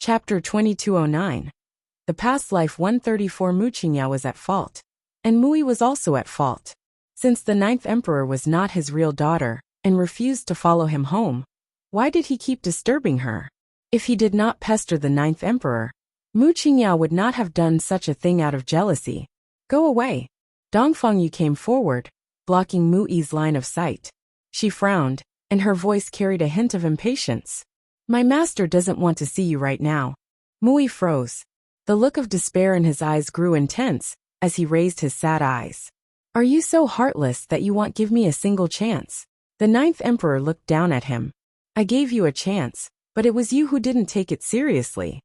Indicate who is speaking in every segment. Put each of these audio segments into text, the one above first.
Speaker 1: Chapter 2209. The past life 134. Mu Qingya was at fault. And Mui was also at fault. Since the ninth emperor was not his real daughter, and refused to follow him home, why did he keep disturbing her? If he did not pester the ninth emperor, Mu Qingya would not have done such a thing out of jealousy. Go away. Dongfangyu came forward, blocking Mui's line of sight. She frowned, and her voice carried a hint of impatience. My master doesn't want to see you right now. Mui froze. The look of despair in his eyes grew intense, as he raised his sad eyes. Are you so heartless that you won't give me a single chance? The ninth emperor looked down at him. I gave you a chance, but it was you who didn't take it seriously.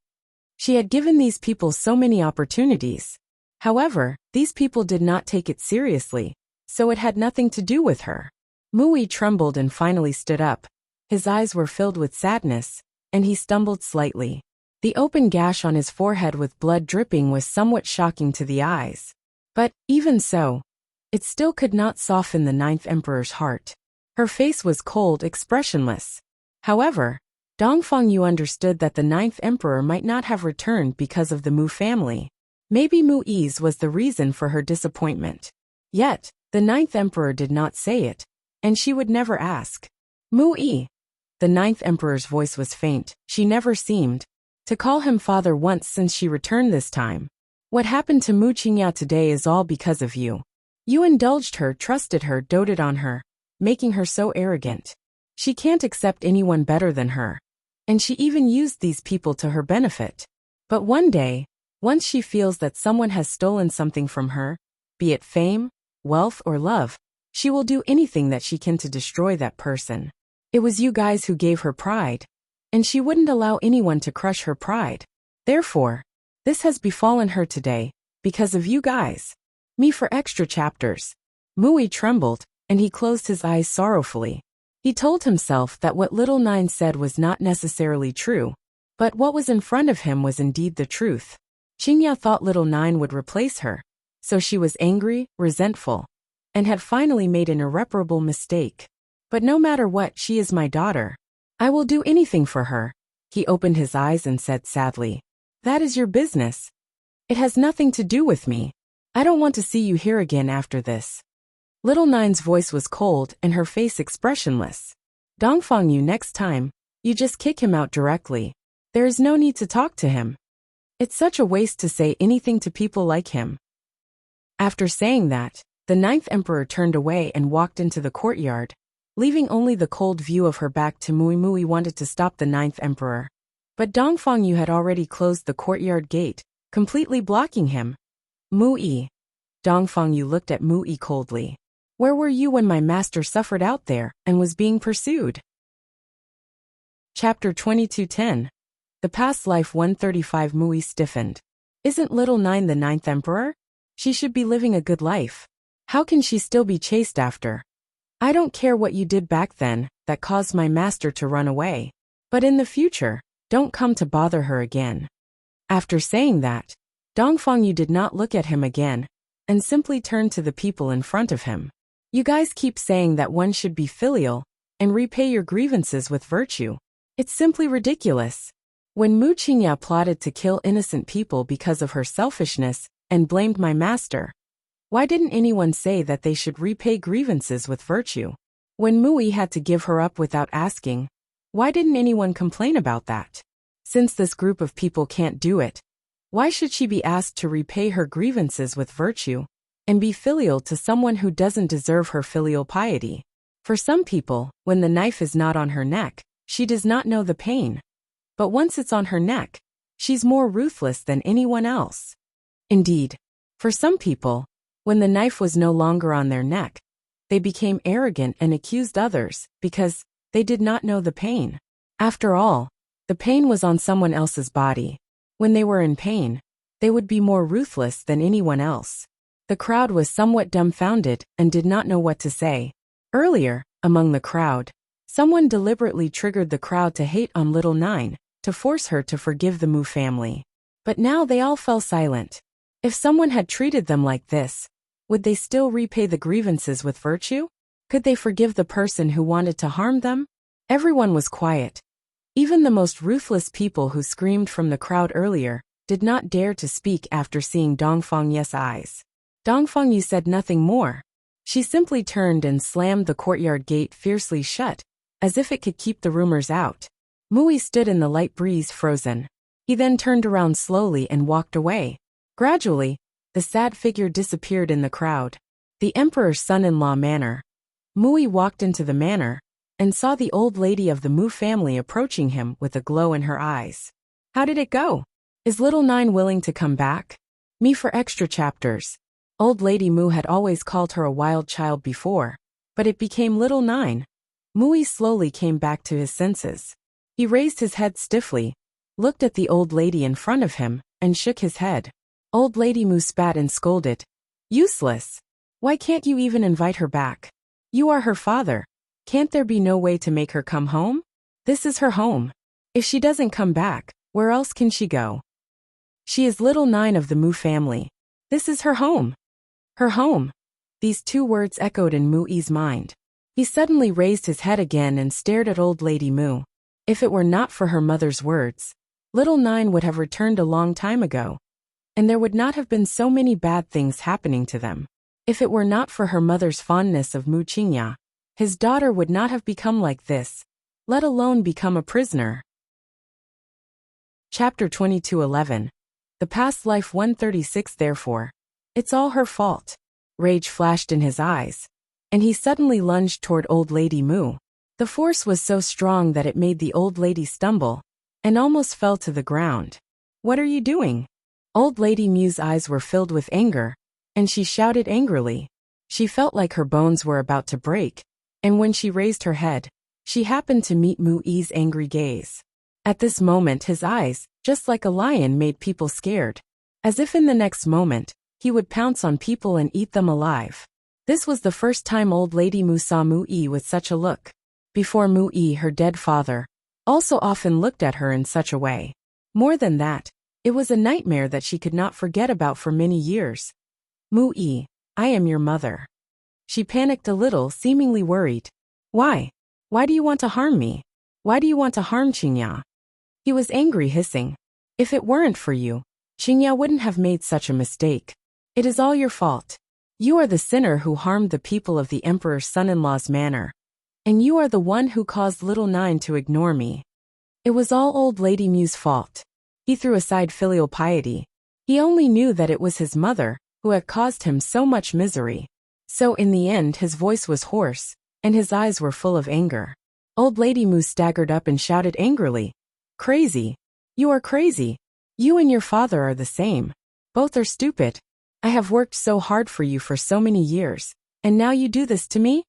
Speaker 1: She had given these people so many opportunities. However, these people did not take it seriously, so it had nothing to do with her. Mui trembled and finally stood up. His eyes were filled with sadness, and he stumbled slightly. The open gash on his forehead with blood dripping was somewhat shocking to the eyes. But, even so, it still could not soften the ninth emperor's heart. Her face was cold, expressionless. However, Dongfangyu understood that the ninth emperor might not have returned because of the Mu family. Maybe Mui's was the reason for her disappointment. Yet, the ninth emperor did not say it, and she would never ask. Mui. The ninth emperor's voice was faint. She never seemed to call him father once since she returned this time. What happened to Mu Qingya today is all because of you. You indulged her, trusted her, doted on her, making her so arrogant. She can't accept anyone better than her. And she even used these people to her benefit. But one day, once she feels that someone has stolen something from her, be it fame, wealth, or love, she will do anything that she can to destroy that person. It was you guys who gave her pride, and she wouldn't allow anyone to crush her pride. Therefore, this has befallen her today, because of you guys. Me for extra chapters. Mui trembled, and he closed his eyes sorrowfully. He told himself that what little Nine said was not necessarily true, but what was in front of him was indeed the truth. Qingya thought little Nine would replace her, so she was angry, resentful, and had finally made an irreparable mistake. But no matter what, she is my daughter. I will do anything for her. He opened his eyes and said sadly, that is your business. It has nothing to do with me. I don't want to see you here again after this. Little Nine's voice was cold and her face expressionless. Dongfangyu, next time, you just kick him out directly. There is no need to talk to him. It's such a waste to say anything to people like him. After saying that, the ninth emperor turned away and walked into the courtyard, leaving only the cold view of her back to Mui. Mui wanted to stop the ninth emperor, but Dongfangyu had already closed the courtyard gate, completely blocking him. Mui. Dongfangyu looked at Mui coldly. Where were you when my master suffered out there and was being pursued? Chapter 2210. The past life 135. Mui stiffened. Isn't little Nine the ninth emperor? She should be living a good life. How can she still be chased after? I don't care what you did back then that caused my master to run away. But in the future, don't come to bother her again. After saying that, Dongfangyu did not look at him again, and simply turned to the people in front of him. You guys keep saying that one should be filial, and repay your grievances with virtue. It's simply ridiculous. When Mu Qingya plotted to kill innocent people because of her selfishness, and blamed my master, why didn't anyone say that they should repay grievances with virtue? When Mui had to give her up without asking, why didn't anyone complain about that? Since this group of people can't do it, why should she be asked to repay her grievances with virtue, and be filial to someone who doesn't deserve her filial piety? For some people, when the knife is not on her neck, she does not know the pain. But once it's on her neck, she's more ruthless than anyone else. Indeed, for some people, when the knife was no longer on their neck, they became arrogant and accused others because they did not know the pain. After all, the pain was on someone else's body. When they were in pain, they would be more ruthless than anyone else. The crowd was somewhat dumbfounded and did not know what to say. Earlier, among the crowd, someone deliberately triggered the crowd to hate on little Nine, to force her to forgive the Mu family. But now they all fell silent. If someone had treated them like this, would they still repay the grievances with virtue? Could they forgive the person who wanted to harm them? Everyone was quiet. Even the most ruthless people who screamed from the crowd earlier did not dare to speak after seeing Dongfangye's eyes. Dongfangye said nothing more. She simply turned and slammed the courtyard gate fiercely shut, as if it could keep the rumors out. Mui stood in the light breeze frozen. He then turned around slowly and walked away. Gradually, the sad figure disappeared in the crowd. The emperor's son-in-law manor. Mui walked into the manor and saw the old lady of the Mu family approaching him with a glow in her eyes. How did it go? Is little Nine willing to come back? Me for extra chapters. Old Lady Mu had always called her a wild child before, but it became little Nine. Mui slowly came back to his senses. He raised his head stiffly, looked at the old lady in front of him, and shook his head. Old Lady Mu spat and scolded. Useless. Why can't you even invite her back? You are her father. Can't there be no way to make her come home? This is her home. If she doesn't come back, where else can she go? She is little Nine of the Mu family. This is her home. Her home. These two words echoed in Mui's mind. He suddenly raised his head again and stared at old Lady Mu. If it were not for her mother's words, little Nine would have returned a long time ago, and there would not have been so many bad things happening to them. If it were not for her mother's fondness of Mu Qingya, his daughter would not have become like this, let alone become a prisoner. Chapter 22:11. The Past Life 136. Therefore, it's all her fault. Rage flashed in his eyes, and he suddenly lunged toward old Lady Mu. The force was so strong that it made the old lady stumble and almost fell to the ground. What are you doing? Old Lady Mu's eyes were filled with anger, and she shouted angrily. She felt like her bones were about to break, and when she raised her head, she happened to meet Mui's angry gaze. At this moment his eyes, just like a lion, made people scared. As if in the next moment, he would pounce on people and eat them alive. This was the first time old Lady Mu saw Mui with such a look. Before Mui, her dead father also often looked at her in such a way. More than that, it was a nightmare that she could not forget about for many years. Mui, I am your mother. She panicked a little, seemingly worried. Why? Why do you want to harm me? Why do you want to harm Qingya? He was angry, hissing. If it weren't for you, Qingya wouldn't have made such a mistake. It is all your fault. You are the sinner who harmed the people of the emperor's son-in-law's manor. And you are the one who caused little Nine to ignore me. It was all old Lady Mu's fault. He threw aside filial piety. He only knew that it was his mother who had caused him so much misery. So in the end his voice was hoarse, and his eyes were full of anger. Old Lady Mu staggered up and shouted angrily. Crazy. You are crazy. You and your father are the same. Both are stupid. I have worked so hard for you for so many years, and now you do this to me?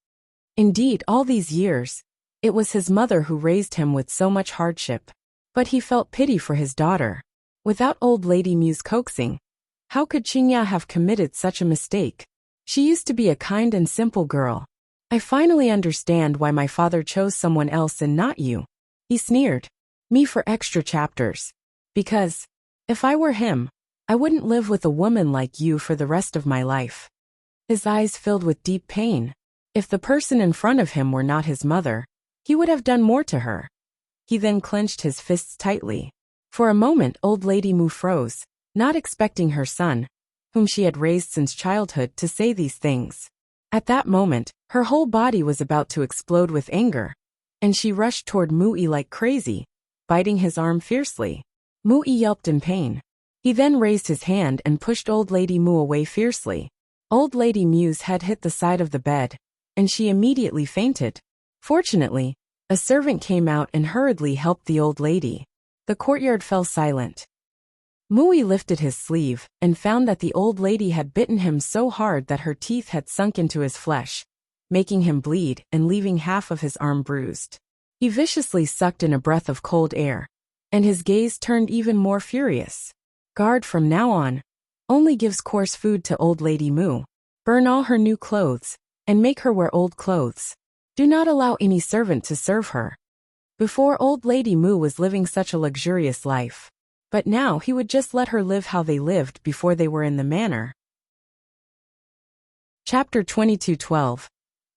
Speaker 1: Indeed, all these years, it was his mother who raised him with so much hardship. But he felt pity for his daughter. Without old Lady Mu's coaxing, how could Qingya have committed such a mistake? She used to be a kind and simple girl. I finally understand why my father chose someone else and not you. He sneered. Me for extra chapters. Because, if I were him, I wouldn't live with a woman like you for the rest of my life. His eyes filled with deep pain. If the person in front of him were not his mother, he would have done more to her. He then clenched his fists tightly. For a moment old Lady Mu froze, not expecting her son, whom she had raised since childhood, to say these things. At that moment, her whole body was about to explode with anger, and she rushed toward Mui like crazy, biting his arm fiercely. Mui yelped in pain. He then raised his hand and pushed old Lady Mu away fiercely. Old Lady Mu's head hit the side of the bed, and she immediately fainted. Fortunately, a servant came out and hurriedly helped the old lady. The courtyard fell silent. Mui lifted his sleeve and found that the old lady had bitten him so hard that her teeth had sunk into his flesh, making him bleed and leaving half of his arm bruised. He viciously sucked in a breath of cold air, and his gaze turned even more furious. Guard from now on only gives coarse food to old Lady Mu. Burn all her new clothes, and make her wear old clothes. Do not allow any servant to serve her. Before, old Lady Mu was living such a luxurious life, but now he would just let her live how they lived before they were in the manor. Chapter 22:12.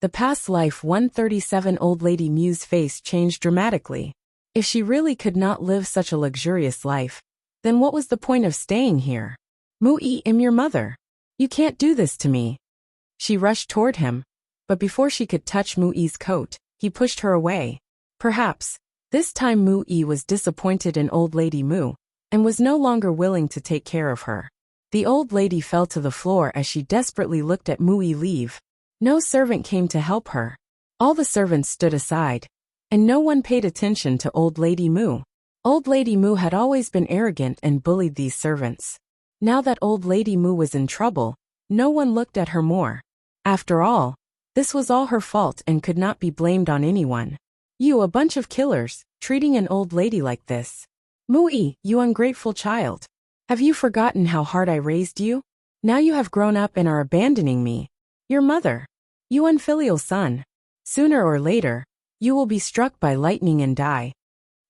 Speaker 1: The Past Life 137. Old Lady Mu's face changed dramatically. If she really could not live such a luxurious life, then what was the point of staying here? Mu-yi, I'm your mother. You can't do this to me. She rushed toward him, but before she could touch Mu-yi's coat, he pushed her away. Perhaps, this time Mu-yi was disappointed in old lady Mu, and was no longer willing to take care of her. The old lady fell to the floor as she desperately looked at Mu-yi leave. No servant came to help her. All the servants stood aside, and no one paid attention to old lady Mu. Old lady Mu had always been arrogant and bullied these servants. Now that old lady Mu was in trouble, no one looked at her more. After all, this was all her fault and could not be blamed on anyone. You, a bunch of killers, treating an old lady like this. Mu-yi, you ungrateful child. Have you forgotten how hard I raised you? Now you have grown up and are abandoning me. Your mother. You unfilial son. Sooner or later, you will be struck by lightning and die.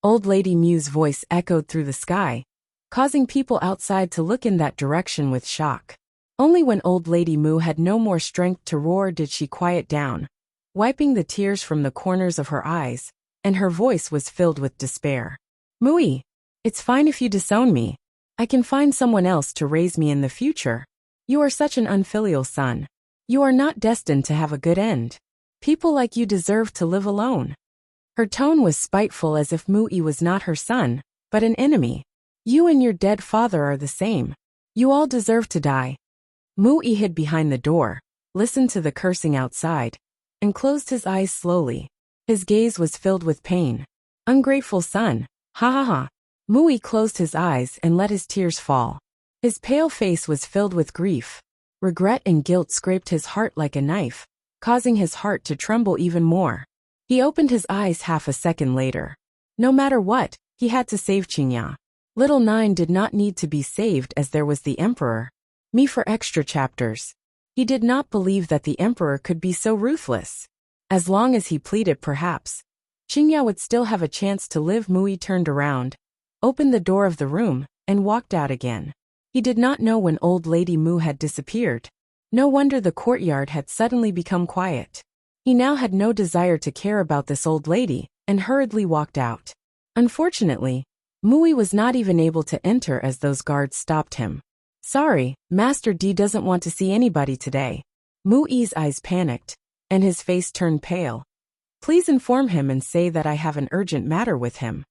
Speaker 1: Old lady Mu's voice echoed through the sky, causing people outside to look in that direction with shock. Only when old lady Mu had no more strength to roar did she quiet down, wiping the tears from the corners of her eyes, and her voice was filled with despair. Mu-yi, it's fine if you disown me. I can find someone else to raise me in the future. You are such an unfilial son. You are not destined to have a good end. People like you deserve to live alone. Her tone was spiteful, as if Mu-yi was not her son, but an enemy. You and your dead father are the same. You all deserve to die. Mu-yi hid behind the door, listened to the cursing outside, and closed his eyes slowly. His gaze was filled with pain. Ungrateful son, ha ha ha. Mu-yi closed his eyes and let his tears fall. His pale face was filled with grief. Regret and guilt scraped his heart like a knife, causing his heart to tremble even more. He opened his eyes half a second later. No matter what, he had to save Qingya. Little Nine did not need to be saved, as there was the Emperor. Me for extra chapters. He did not believe that the Emperor could be so ruthless. As long as he pleaded, perhaps Qingya would still have a chance to live. Mu-yi turned around, opened the door of the room, and walked out again. He did not know when old lady Mu had disappeared. No wonder the courtyard had suddenly become quiet. He now had no desire to care about this old lady, and hurriedly walked out. Unfortunately, Mu-yi was not even able to enter as those guards stopped him. Sorry, Master D doesn't want to see anybody today. Mu-yi's eyes panicked, and his face turned pale. Please inform him and say that I have an urgent matter with him.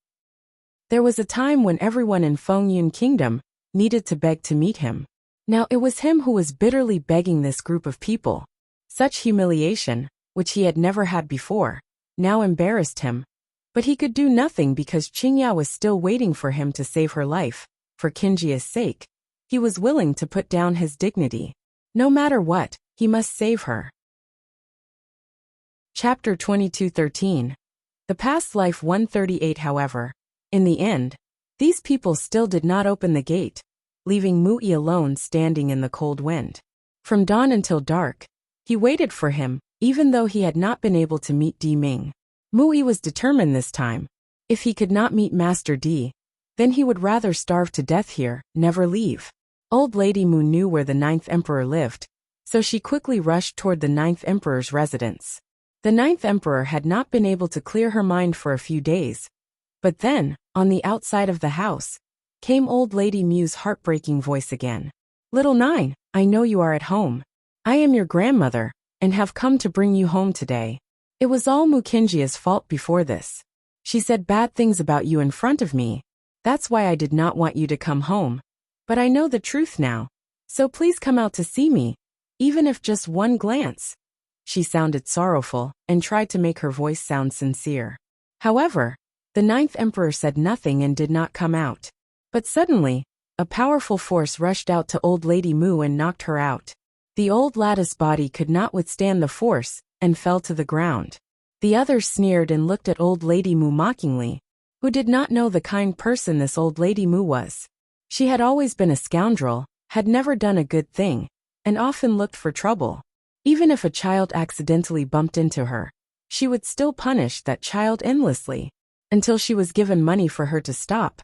Speaker 1: There was a time when everyone in Fengyun Kingdom needed to beg to meet him. Now it was him who was bitterly begging this group of people. Such humiliation, which he had never had before, now embarrassed him. But he could do nothing because Qingya was still waiting for him to save her life. For Qingya's sake, he was willing to put down his dignity. No matter what, he must save her. Chapter 22:13. The Past Life 138. However, in the end, these people still did not open the gate, leaving Mu-yi alone standing in the cold wind. From dawn until dark, he waited for him, even though he had not been able to meet Di Ming. Mu-yi was determined this time. If he could not meet Master D, then he would rather starve to death here, never leave. Old Lady Mu knew where the 9th Emperor lived, so she quickly rushed toward the 9th Emperor's residence. The 9th Emperor had not been able to clear her mind for a few days. But then, on the outside of the house, came old Lady Mu's heartbreaking voice again. Little Nine, I know you are at home. I am your grandmother, and have come to bring you home today. It was all Mu Qingya's fault before this. She said bad things about you in front of me. That's why I did not want you to come home. But I know the truth now. So please come out to see me, even if just one glance. She sounded sorrowful, and tried to make her voice sound sincere. However, the 9th Emperor said nothing and did not come out. But suddenly, a powerful force rushed out to old Lady Mu and knocked her out. The old lattice body could not withstand the force, and fell to the ground. The others sneered and looked at old Lady Mu mockingly, who did not know the kind person this old Lady Mu was. She had always been a scoundrel, had never done a good thing, and often looked for trouble. Even if a child accidentally bumped into her, she would still punish that child endlessly, until she was given money for her to stop.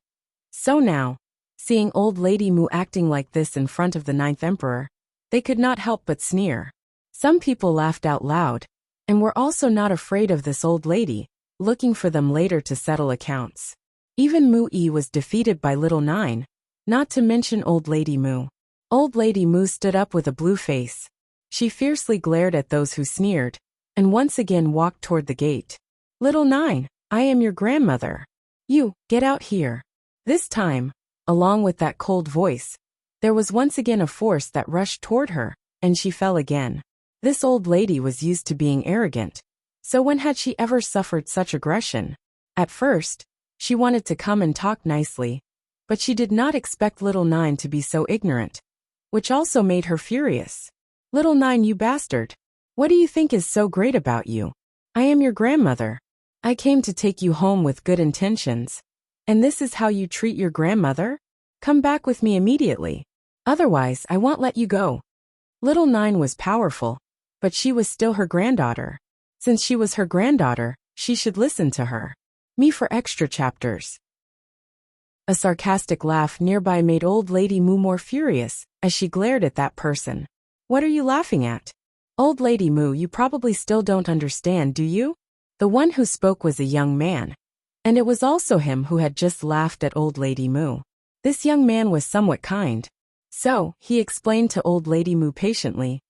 Speaker 1: So now, seeing old Lady Mu acting like this in front of the 9th Emperor, they could not help but sneer. Some people laughed out loud, and were also not afraid of this old lady, looking for them later to settle accounts. Even Mu-yi was defeated by little Nine, not to mention Old Lady Mu. Old Lady Mu stood up with a blue face. She fiercely glared at those who sneered, and once again walked toward the gate. Little Nine, I am your grandmother. You, get out here. This time, along with that cold voice, there was once again a force that rushed toward her, and she fell again. This old lady was used to being arrogant. So when had she ever suffered such aggression? At first, she wanted to come and talk nicely, but she did not expect little Nine to be so ignorant, which also made her furious. Little Nine, you bastard. What do you think is so great about you? I am your grandmother. I came to take you home with good intentions. And this is how you treat your grandmother? Come back with me immediately. Otherwise, I won't let you go. Little Nine was powerful, but she was still her granddaughter. Since she was her granddaughter, she should listen to her. Me for extra chapters. A sarcastic laugh nearby made Old Lady Mu more furious, as she glared at that person. What are you laughing at? Old Lady Mu, you probably still don't understand, do you? The one who spoke was a young man. And it was also him who had just laughed at Old Lady Mu. This young man was somewhat kind. So, he explained to Old Lady Mu patiently,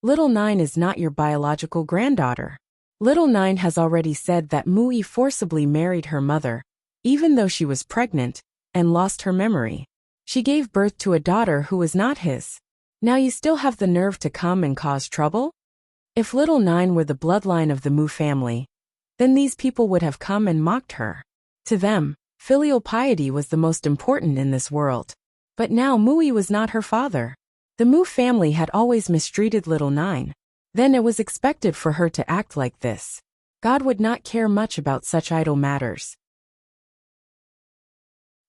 Speaker 1: Little Nine is not your biological granddaughter. Little Nine has already said that Mu-yi forcibly married her mother, even though she was pregnant, and lost her memory. She gave birth to a daughter who was not his. Now you still have the nerve to come and cause trouble? If Little Nine were the bloodline of the Mu family, then these people would have come and mocked her. To them, filial piety was the most important in this world. But now Mu-yi was not her father. The Mu family had always mistreated Little Nine. Then it was expected for her to act like this. God would not care much about such idle matters.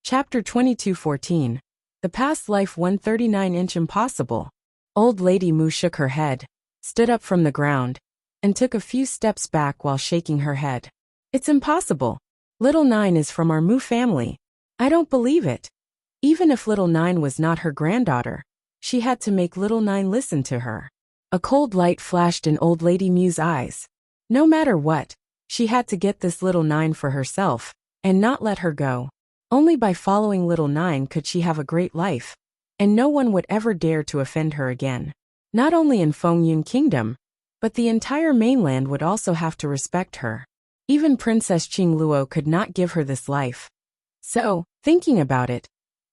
Speaker 1: Chapter 22:14. The Past Life 139 Impossible. Old Lady Mu shook her head, stood up from the ground, and took a few steps back while shaking her head. It's impossible. Little Nine is from our Mu family. I don't believe it. Even if Little Nine was not her granddaughter, she had to make Little Nine listen to her. A cold light flashed in Old Lady Mu's eyes. No matter what, she had to get this Little Nine for herself, and not let her go. Only by following Little Nine could she have a great life, and no one would ever dare to offend her again. Not only in Fengyun Kingdom, but the entire mainland would also have to respect her. Even Princess Qingluo could not give her this life. So, thinking about it,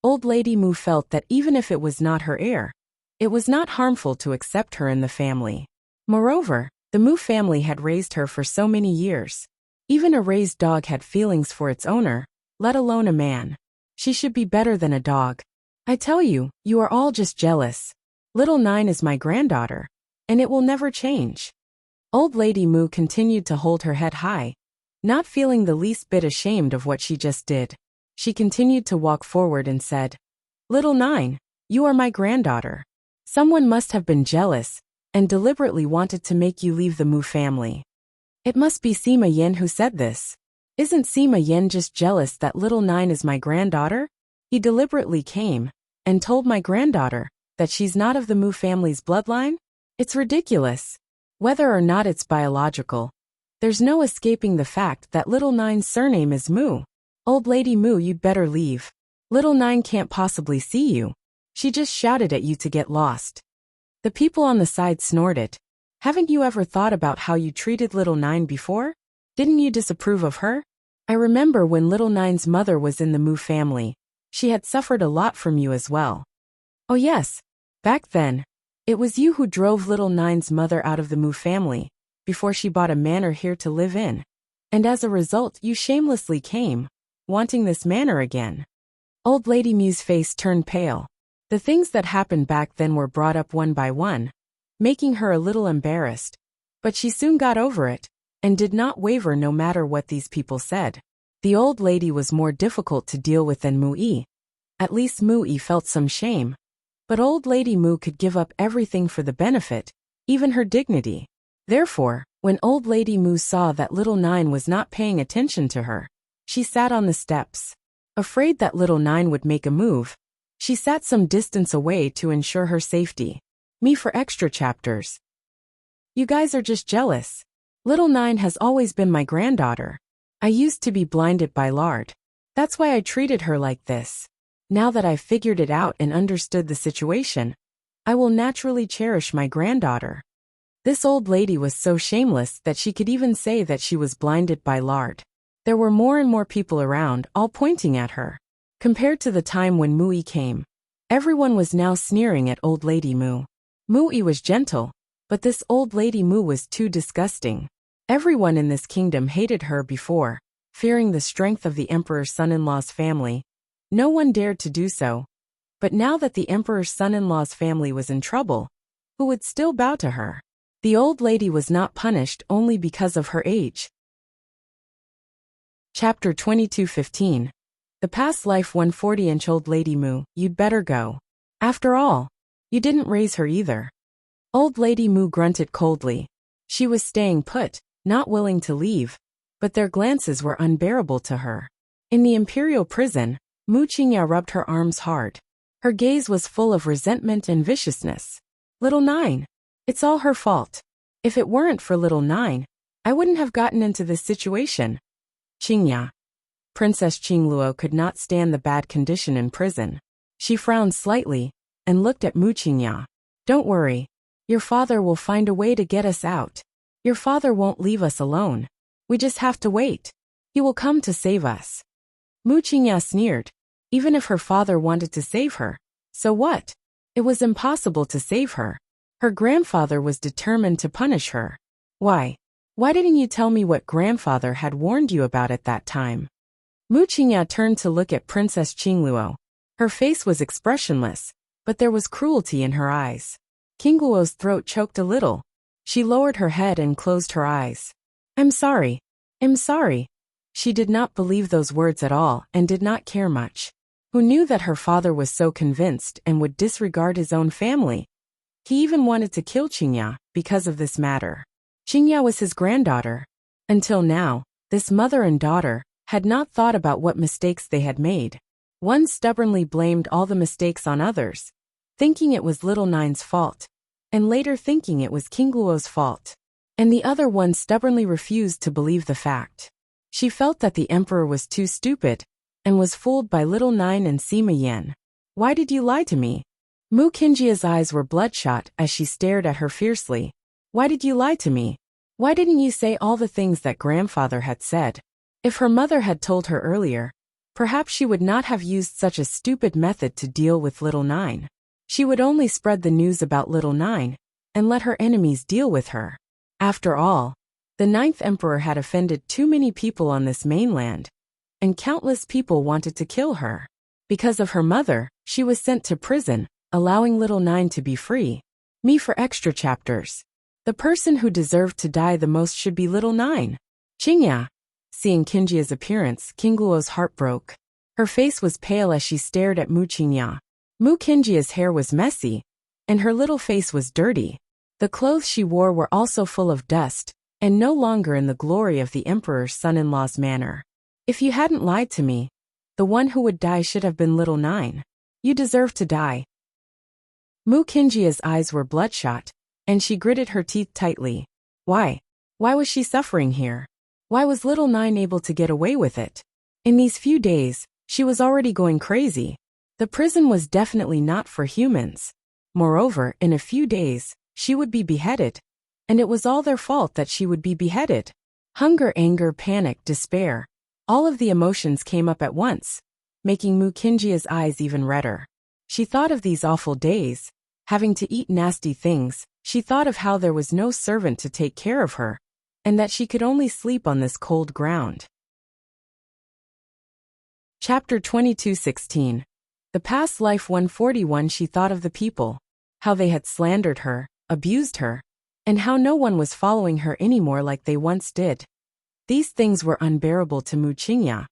Speaker 1: Old Lady Mu felt that even if it was not her heir, it was not harmful to accept her in the family. Moreover, the Mu family had raised her for so many years. Even a raised dog had feelings for its owner, let alone a man. She should be better than a dog. I tell you, you are all just jealous. Little Nine is my granddaughter, and it will never change. Old Lady Mu continued to hold her head high, not feeling the least bit ashamed of what she just did. She continued to walk forward and said, Little Nine, you are my granddaughter. Someone must have been jealous and deliberately wanted to make you leave the Mu family. It must be Sima Yin who said this. Isn't Sima Yin just jealous that Little Nine is my granddaughter? He deliberately came and told my granddaughter that she's not of the Mu family's bloodline? It's ridiculous. Whether or not it's biological, there's no escaping the fact that Little Nine's surname is Mu. Old Lady Mu, you'd better leave. Little Nine can't possibly see you. She just shouted at you to get lost. The people on the side snorted. Haven't you ever thought about how you treated Little Nine before? Didn't you disapprove of her? I remember when Little Nine's mother was in the Mu family. She had suffered a lot from you as well. Oh yes, back then, it was you who drove Little Nine's mother out of the Mu family, before she bought a manor here to live in. And as a result, you shamelessly came, wanting this manor again. Old Lady Mu's face turned pale. The things that happened back then were brought up one by one, making her a little embarrassed. But she soon got over it, and did not waver no matter what these people said. The old lady was more difficult to deal with than Mu-yi. At least Mu-yi felt some shame. But Old Lady Mu could give up everything for the benefit, even her dignity. Therefore, when Old Lady Mu saw that Little Nine was not paying attention to her, she sat on the steps. Afraid that Little Nine would make a move, she sat some distance away to ensure her safety. Me for extra chapters. You guys are just jealous. Little Nine has always been my granddaughter. I used to be blinded by lard. That's why I treated her like this. Now that I've figured it out and understood the situation, I will naturally cherish my granddaughter. This old lady was so shameless that she could even say that she was blinded by lard. There were more and more people around, all pointing at her. Compared to the time when Mui came, everyone was now sneering at old lady Mu. Mui was gentle, but this old lady Mu was too disgusting. Everyone in this kingdom hated her before, fearing the strength of the emperor's son-in-law's family. No one dared to do so. But now that the emperor's son-in-law's family was in trouble, who would still bow to her? The old lady was not punished only because of her age. Chapter 22:15. The past life 140-inch old lady Mu, you'd better go. After all, you didn't raise her either. Old lady Mu grunted coldly. She was staying put, not willing to leave, but their glances were unbearable to her. In the imperial prison, Mu Qingya rubbed her arms hard. Her gaze was full of resentment and viciousness. Little Nine. It's all her fault. If it weren't for little Nine, I wouldn't have gotten into this situation. Qingya. Princess Qingluo could not stand the bad condition in prison. She frowned slightly and looked at Mu Qingya. Don't worry. Your father will find a way to get us out. Your father won't leave us alone. We just have to wait. He will come to save us. Mu Qingya sneered. Even if her father wanted to save her, so what? It was impossible to save her. Her grandfather was determined to punish her. Why? Why didn't you tell me what grandfather had warned you about at that time? Mu Qingya turned to look at Princess Qingluo. Her face was expressionless, but there was cruelty in her eyes. Qingluo's throat choked a little. She lowered her head and closed her eyes. I'm sorry. I'm sorry. She did not believe those words at all and did not care much. Who knew that her father was so convinced and would disregard his own family? He even wanted to kill Qingya because of this matter. Qingya was his granddaughter. Until now, this mother and daughter had not thought about what mistakes they had made. One stubbornly blamed all the mistakes on others, thinking it was little Nine's fault, and later thinking it was Qingluo's fault. And the other one stubbornly refused to believe the fact. She felt that the emperor was too stupid, and was fooled by little Nine and Sima Yan. Why did you lie to me? Mu Qingjia's eyes were bloodshot as she stared at her fiercely. Why did you lie to me? Why didn't you say all the things that grandfather had said? If her mother had told her earlier, perhaps she would not have used such a stupid method to deal with little Nine. She would only spread the news about little Nine, and let her enemies deal with her. After all, the 9th emperor had offended too many people on this mainland, and countless people wanted to kill her. Because of her mother, she was sent to prison, allowing little Nine to be free. Me for extra chapters. The person who deserved to die the most should be little Nine. Qingya. Seeing Qingjia's appearance, Qingluo's heart broke. Her face was pale as she stared at Mu Qingya. Mu Qingjia's hair was messy, and her little face was dirty. The clothes she wore were also full of dust, and no longer in the glory of the emperor's son-in-law's manner. If you hadn't lied to me, the one who would die should have been little Nine. You deserve to die. Mu Qingjia's eyes were bloodshot, and she gritted her teeth tightly. Why? Why was she suffering here? Why was little Nine able to get away with it? In these few days, she was already going crazy. The prison was definitely not for humans. Moreover, in a few days, she would be beheaded. And it was all their fault that she would be beheaded. Hunger, anger, panic, despair. All of the emotions came up at once, making Mu Qingjia's eyes even redder. She thought of these awful days, having to eat nasty things. She thought of how there was no servant to take care of her, and that she could only sleep on this cold ground. Chapter 22:16. The past life 141. She thought of the people, how they had slandered her, abused her, and how no one was following her anymore like they once did. These things were unbearable to Mu Qingya,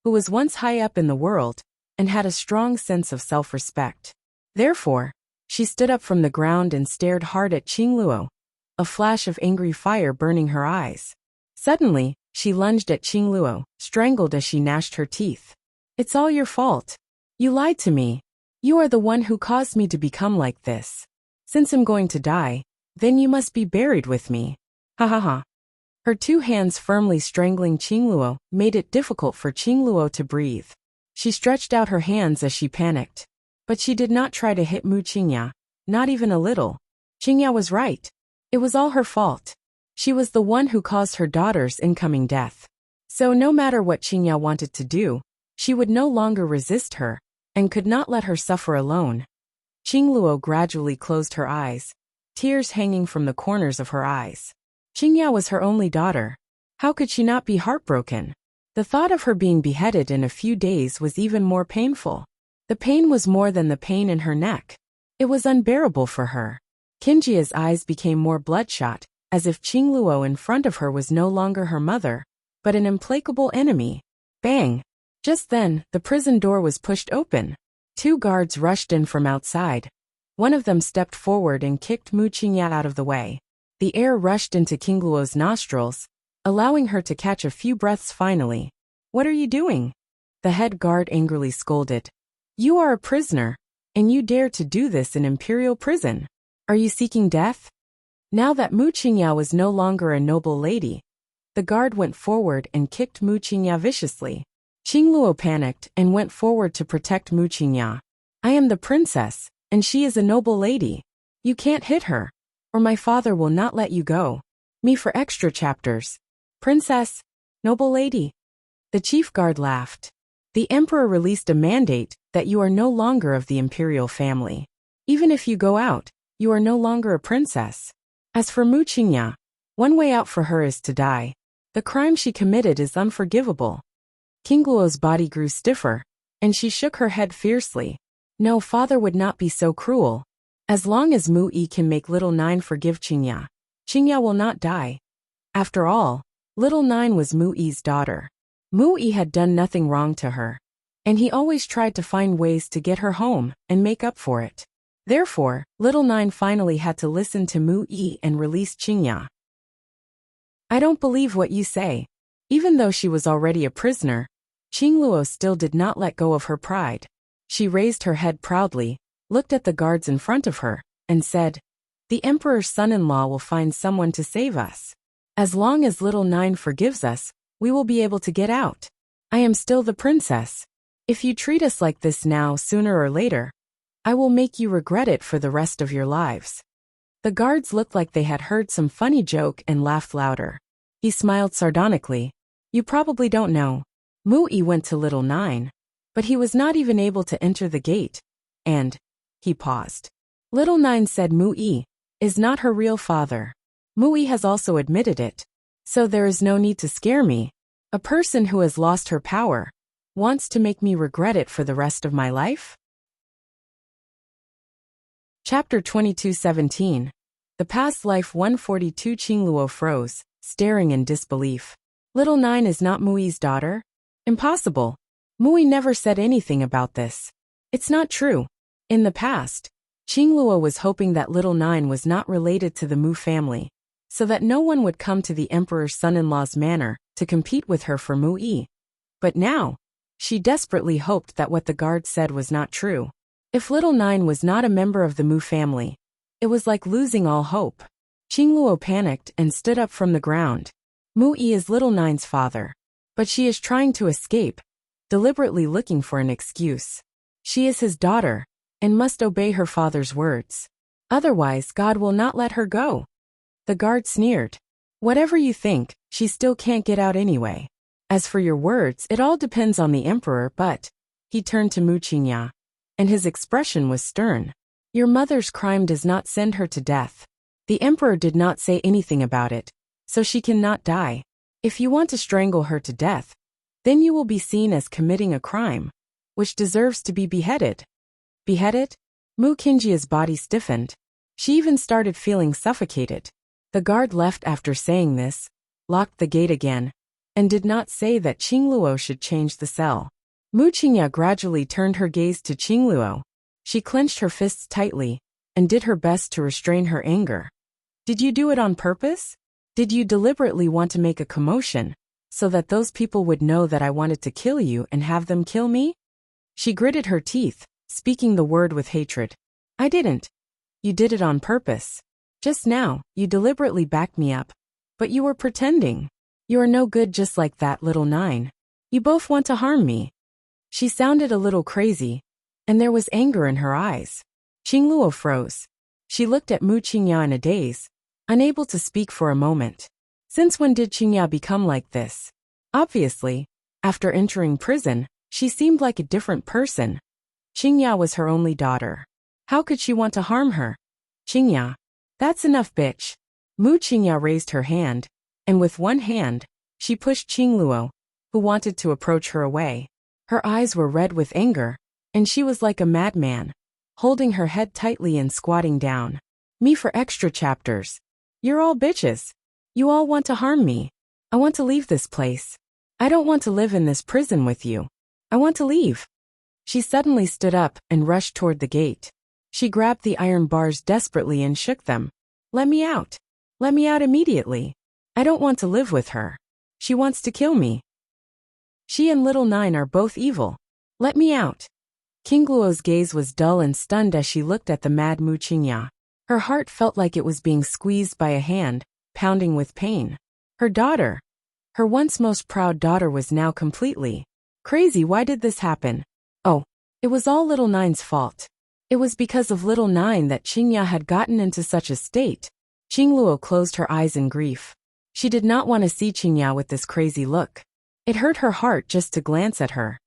Speaker 1: who was once high up in the world, and had a strong sense of self-respect. Therefore, she stood up from the ground and stared hard at Qingluo, a flash of angry fire burning her eyes. Suddenly, she lunged at Qingluo, strangled as she gnashed her teeth. It's all your fault. You lied to me. You are the one who caused me to become like this. Since I'm going to die, then you must be buried with me. Ha ha ha. Her two hands firmly strangling Qingluo made it difficult for Qingluo to breathe. She stretched out her hands as she panicked. But she did not try to hit Mu Qingya, not even a little. Qingya was right. It was all her fault. She was the one who caused her daughter's incoming death. So no matter what Qingya wanted to do, she would no longer resist her, and could not let her suffer alone. Qingluo gradually closed her eyes, tears hanging from the corners of her eyes. Qingya was her only daughter. How could she not be heartbroken? The thought of her being beheaded in a few days was even more painful. The pain was more than the pain in her neck. It was unbearable for her. Qingya's eyes became more bloodshot, as if Qingluo in front of her was no longer her mother, but an implacable enemy. Bang! Just then, the prison door was pushed open. Two guards rushed in from outside. One of them stepped forward and kicked Mu Qingya out of the way. The air rushed into Qingluo's nostrils, allowing her to catch a few breaths finally. "What are you doing?" The head guard angrily scolded. "You are a prisoner, and you dare to do this in imperial prison. Are you seeking death?" Now that Mu Qingya was no longer a noble lady, the guard went forward and kicked Mu Qingya viciously. Qingluo panicked and went forward to protect Mu Qingya. "I am the princess, and she is a noble lady. You can't hit her, or my father will not let you go." Me for extra chapters. Princess, noble lady. The chief guard laughed. "The emperor released a mandate that you are no longer of the imperial family. Even if you go out, you are no longer a princess. As for Mu Qingya, one way out for her is to die. The crime she committed is unforgivable." Qingluo's body grew stiffer, and she shook her head fiercely. No, father would not be so cruel. As long as Mu Yi can make little Nine forgive Qingya, Qingya will not die. After all, little Nine was Mu Yi's daughter. Mu Yi had done nothing wrong to her, and he always tried to find ways to get her home and make up for it. Therefore, little Nine finally had to listen to Mu Yi and release Qingya. "I don't believe what you say." Even though she was already a prisoner, Qingluo still did not let go of her pride. She raised her head proudly, looked at the guards in front of her, and said, "The emperor's son-in-law will find someone to save us. As long as little Nine forgives us, we will be able to get out. I am still the princess. If you treat us like this now, sooner or later, I will make you regret it for the rest of your lives." The guards looked like they had heard some funny joke and laughed louder. He smiled sardonically. "You probably don't know. Mu Yi went to little Nine, but he was not even able to enter the gate, and..." He paused. "Little Nine said Mu Yi is not her real father. Mu Yi has also admitted it. So there is no need to scare me. A person who has lost her power wants to make me regret it for the rest of my life?" Chapter 22:17. The Past Life 142. Qingluo froze, staring in disbelief. "Little Nine is not Mu Yi's daughter? Impossible. Mu Yi never said anything about this. It's not true." In the past, Qingluo was hoping that little Nine was not related to the Mu family, so that no one would come to the emperor's son-in-law's manor to compete with her for Mu Yi. But now, she desperately hoped that what the guard said was not true. If little Nine was not a member of the Mu family, it was like losing all hope. Qingluo panicked and stood up from the ground. Mu Yi is little Nine's father, but she is trying to escape, deliberately looking for an excuse. She is his daughter, and must obey her father's words. Otherwise, God will not let her go. The guard sneered. "Whatever you think, she still can't get out anyway. As for your words, it all depends on the emperor." But he turned to Mu Qingya, and his expression was stern. "Your mother's crime does not send her to death. The emperor did not say anything about it, so she cannot die. If you want to strangle her to death, then you will be seen as committing a crime, which deserves to be beheaded." Beheaded? Mu Qingya's body stiffened. She even started feeling suffocated. The guard left after saying this, locked the gate again, and did not say that Qingluo should change the cell. Mu Qingya gradually turned her gaze to Qingluo. She clenched her fists tightly, and did her best to restrain her anger. "Did you do it on purpose? Did you deliberately want to make a commotion, so that those people would know that I wanted to kill you and have them kill me?" She gritted her teeth, speaking the word with hatred. "I didn't. You did it on purpose. Just now, you deliberately backed me up, But you were pretending. You are no good just like that, little nine. You both want to harm me. She sounded a little crazy, and there was anger in her eyes. Qingluo froze. She looked at Mu Qingya in a daze, unable to speak for a moment. Since when did Qingya become like this? Obviously, after entering prison, she seemed like a different person. Qingya was her only daughter. How could she want to harm her? Qingya. That's enough, bitch. Mu Qingya raised her hand, and with one hand, she pushed Qingluo, who wanted to approach her away. Her eyes were red with anger, and she was like a madman, holding her head tightly and squatting down. Me for extra chapters. You're all bitches. You all want to harm me. I want to leave this place. I don't want to live in this prison with you. I want to leave. She suddenly stood up and rushed toward the gate. She grabbed the iron bars desperately and shook them. Let me out. Let me out immediately. I don't want to live with her. She wants to kill me. She and little nine are both evil. Let me out. Qingluo's gaze was dull and stunned as she looked at the mad Mu Qingya. Her heart felt like it was being squeezed by a hand, pounding with pain. Her daughter, her once most proud daughter, was now completely crazy. Why did this happen? Oh, it was all little nine's fault. It was because of little nine that Qingya had gotten into such a state. Qingluo closed her eyes in grief. She did not want to see Qingya with this crazy look. It hurt her heart just to glance at her.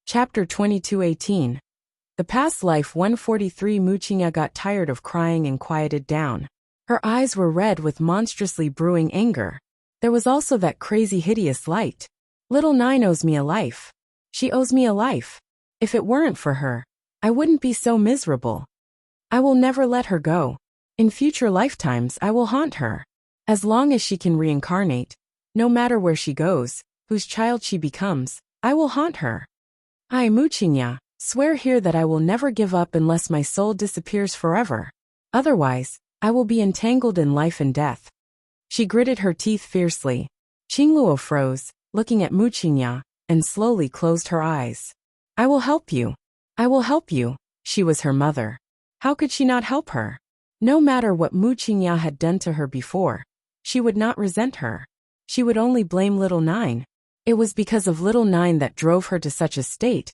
Speaker 1: Chapter 22:18. The past life 143. Mu Qingya got tired of crying and quieted down. Her eyes were red with monstrously brewing anger. There was also that crazy hideous light. Little nine owes me a life. She owes me a life. If it weren't for her, I wouldn't be so miserable. I will never let her go. In future lifetimes I will haunt her. As long as she can reincarnate, no matter where she goes, whose child she becomes, I will haunt her. I, Mu Qingya, swear here that I will never give up unless my soul disappears forever. Otherwise, I will be entangled in life and death. She gritted her teeth fiercely. Qingluo froze, looking at Mu Qingya, and slowly closed her eyes. I will help you. I will help you. She was her mother. How could she not help her? No matter what Mu Qingya had done to her before, she would not resent her. She would only blame little nine. It was because of little nine that drove her to such a state.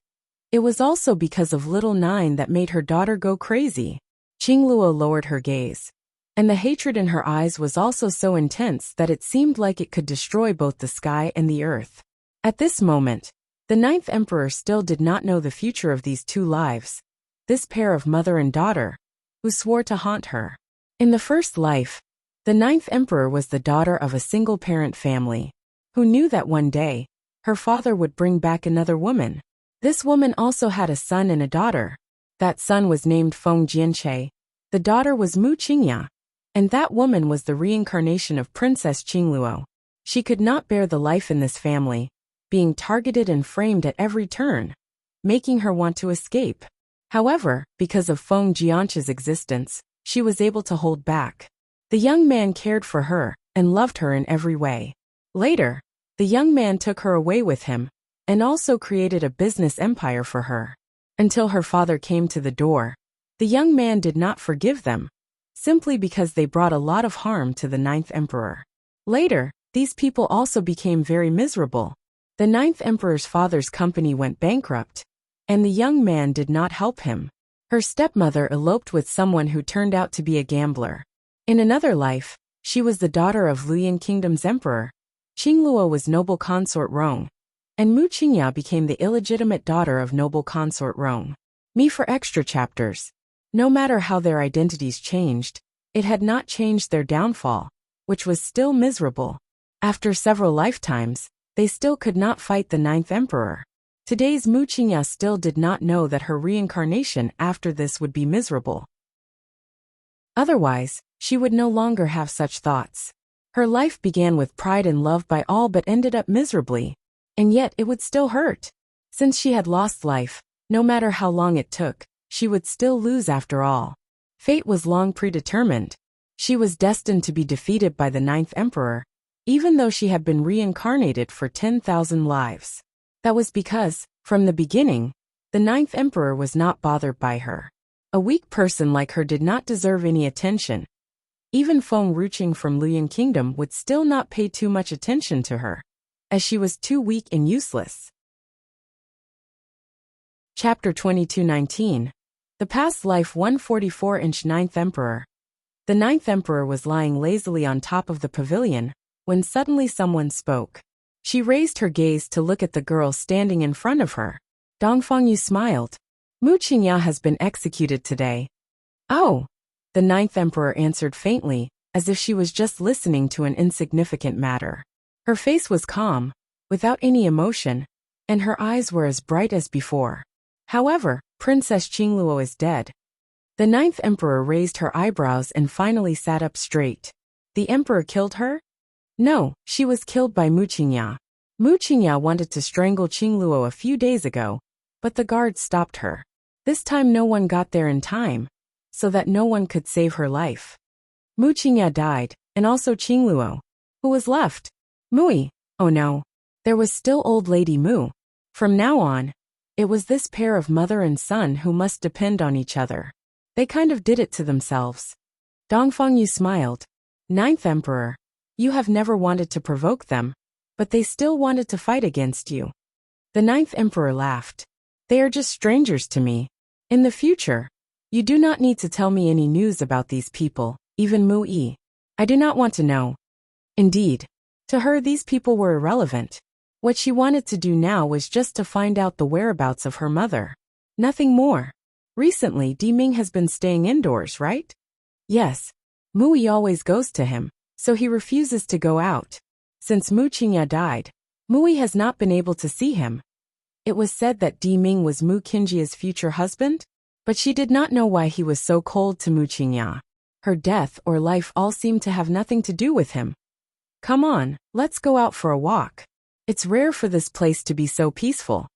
Speaker 1: It was also because of little nine that made her daughter go crazy. Qingluo lowered her gaze, and the hatred in her eyes was also so intense that it seemed like it could destroy both the sky and the earth. At this moment, the ninth emperor still did not know the future of these two lives, this pair of mother and daughter, who swore to haunt her. In the first life, the ninth emperor was the daughter of a single-parent family, who knew that one day, her father would bring back another woman. This woman also had a son and a daughter. That son was named Feng Jianche. The daughter was Mu Qingya, and that woman was the reincarnation of Princess Qingluo. She could not bear the life in this family, being targeted and framed at every turn, making her want to escape. However, because of Feng Jianche's existence, she was able to hold back. The young man cared for her and loved her in every way. Later, the young man took her away with him and also created a business empire for her. Until her father came to the door, the young man did not forgive them, simply because they brought a lot of harm to the ninth emperor. Later, these people also became very miserable. The ninth emperor's father's company went bankrupt, and the young man did not help him. Her stepmother eloped with someone who turned out to be a gambler. In another life, she was the daughter of Luyan Kingdom's emperor. Qingluo was noble consort Rong, and Mu Qingya became the illegitimate daughter of noble consort Rong. Me for extra chapters. No matter how their identities changed, it had not changed their downfall, which was still miserable. After several lifetimes, they still could not fight the ninth emperor. Today's Mu Qingya still did not know that her reincarnation after this would be miserable. Otherwise, she would no longer have such thoughts. Her life began with pride and love by all but ended up miserably. And yet it would still hurt. Since she had lost life, no matter how long it took, she would still lose after all. Fate was long predetermined. She was destined to be defeated by the ninth emperor, even though she had been reincarnated for 10,000 lives. That was because, from the beginning, the ninth emperor was not bothered by her. A weak person like her did not deserve any attention. Even Feng Ruching from Luoyang Kingdom would still not pay too much attention to her, as she was too weak and useless. Chapter 2219. The Past Life 144-inch Ninth Emperor. The Ninth Emperor was lying lazily on top of the pavilion, when suddenly someone spoke. She raised her gaze to look at the girl standing in front of her. Dongfangyu smiled. Mu Qingya has been executed today. Oh! The Ninth Emperor answered faintly, as if she was just listening to an insignificant matter. Her face was calm, without any emotion, and her eyes were as bright as before. However, Princess Qingluo is dead. The Ninth Emperor raised her eyebrows and finally sat up straight. The Emperor killed her? No, she was killed by Mu Qingya. Mu Qingya wanted to strangle Qingluo a few days ago, but the guards stopped her. This time no one got there in time, so that no one could save her life. Mu Qingya died, and also Qingluo. Who was left? Mui. Oh no. There was still old lady Mu. From now on, it was this pair of mother and son who must depend on each other. They kind of did it to themselves. Dongfangyu smiled. Ninth Emperor, you have never wanted to provoke them, but they still wanted to fight against you. The Ninth Emperor laughed. They are just strangers to me. In the future, you do not need to tell me any news about these people, even Mu Yi. I do not want to know. Indeed, to her these people were irrelevant. What she wanted to do now was just to find out the whereabouts of her mother. Nothing more. Recently, Di Ming has been staying indoors, right? Yes. Mu Yi always goes to him, so he refuses to go out. Since Mu Qingya died, Mu Yi has not been able to see him. It was said that Di Ming was Mu Qingjia's future husband, but she did not know why he was so cold to Mu Qingya. Her death or life all seemed to have nothing to do with him. Come on, let's go out for a walk. It's rare for this place to be so peaceful.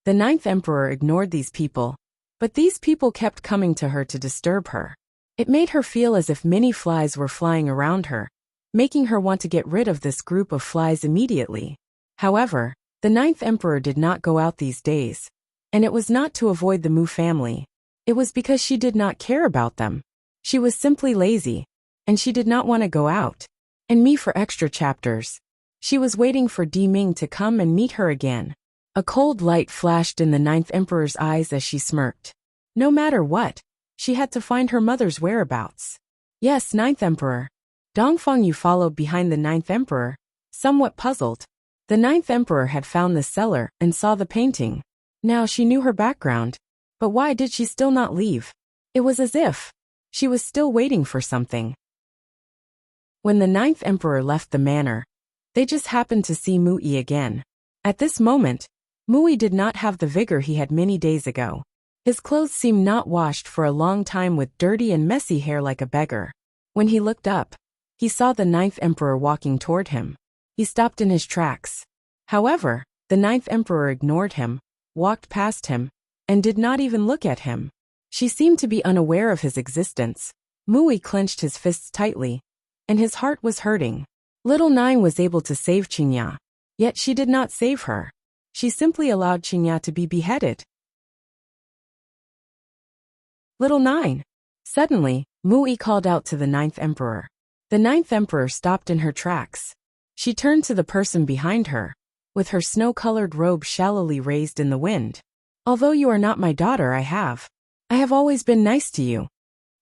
Speaker 1: The Ninth Emperor ignored these people, but these people kept coming to her to disturb her. It made her feel as if many flies were flying around her, making her want to get rid of this group of flies immediately. However, the Ninth Emperor did not go out these days, and it was not to avoid the Mu family. It was because she did not care about them. She was simply lazy, and she did not want to go out. And me for extra chapters. She was waiting for Di Ming to come and meet her again. A cold light flashed in the Ninth Emperor's eyes as she smirked. No matter what, she had to find her mother's whereabouts. Yes, Ninth Emperor. Dongfangyu followed behind the Ninth Emperor, somewhat puzzled. The Ninth Emperor had found the cellar and saw the painting. Now she knew her background. But why did she still not leave? It was as if she was still waiting for something. When the Ninth Emperor left the manor, they just happened to see Mu Yi again. At this moment, Mu Yi did not have the vigor he had many days ago. His clothes seemed not washed for a long time with dirty and messy hair like a beggar. When he looked up, he saw the Ninth Emperor walking toward him. He stopped in his tracks. However, the Ninth Emperor ignored him, walked past him, and did not even look at him. She seemed to be unaware of his existence. Mu Yi clenched his fists tightly, and his heart was hurting. Little Nine was able to save Qingya, yet she did not save her. She simply allowed Qingya to be beheaded. Little Nine! Suddenly, Mu Yi called out to the Ninth Emperor. The Ninth Emperor stopped in her tracks. She turned to the person behind her, with her snow-colored robe shallowly raised in the wind. Although you are not my daughter, I have always been nice to you.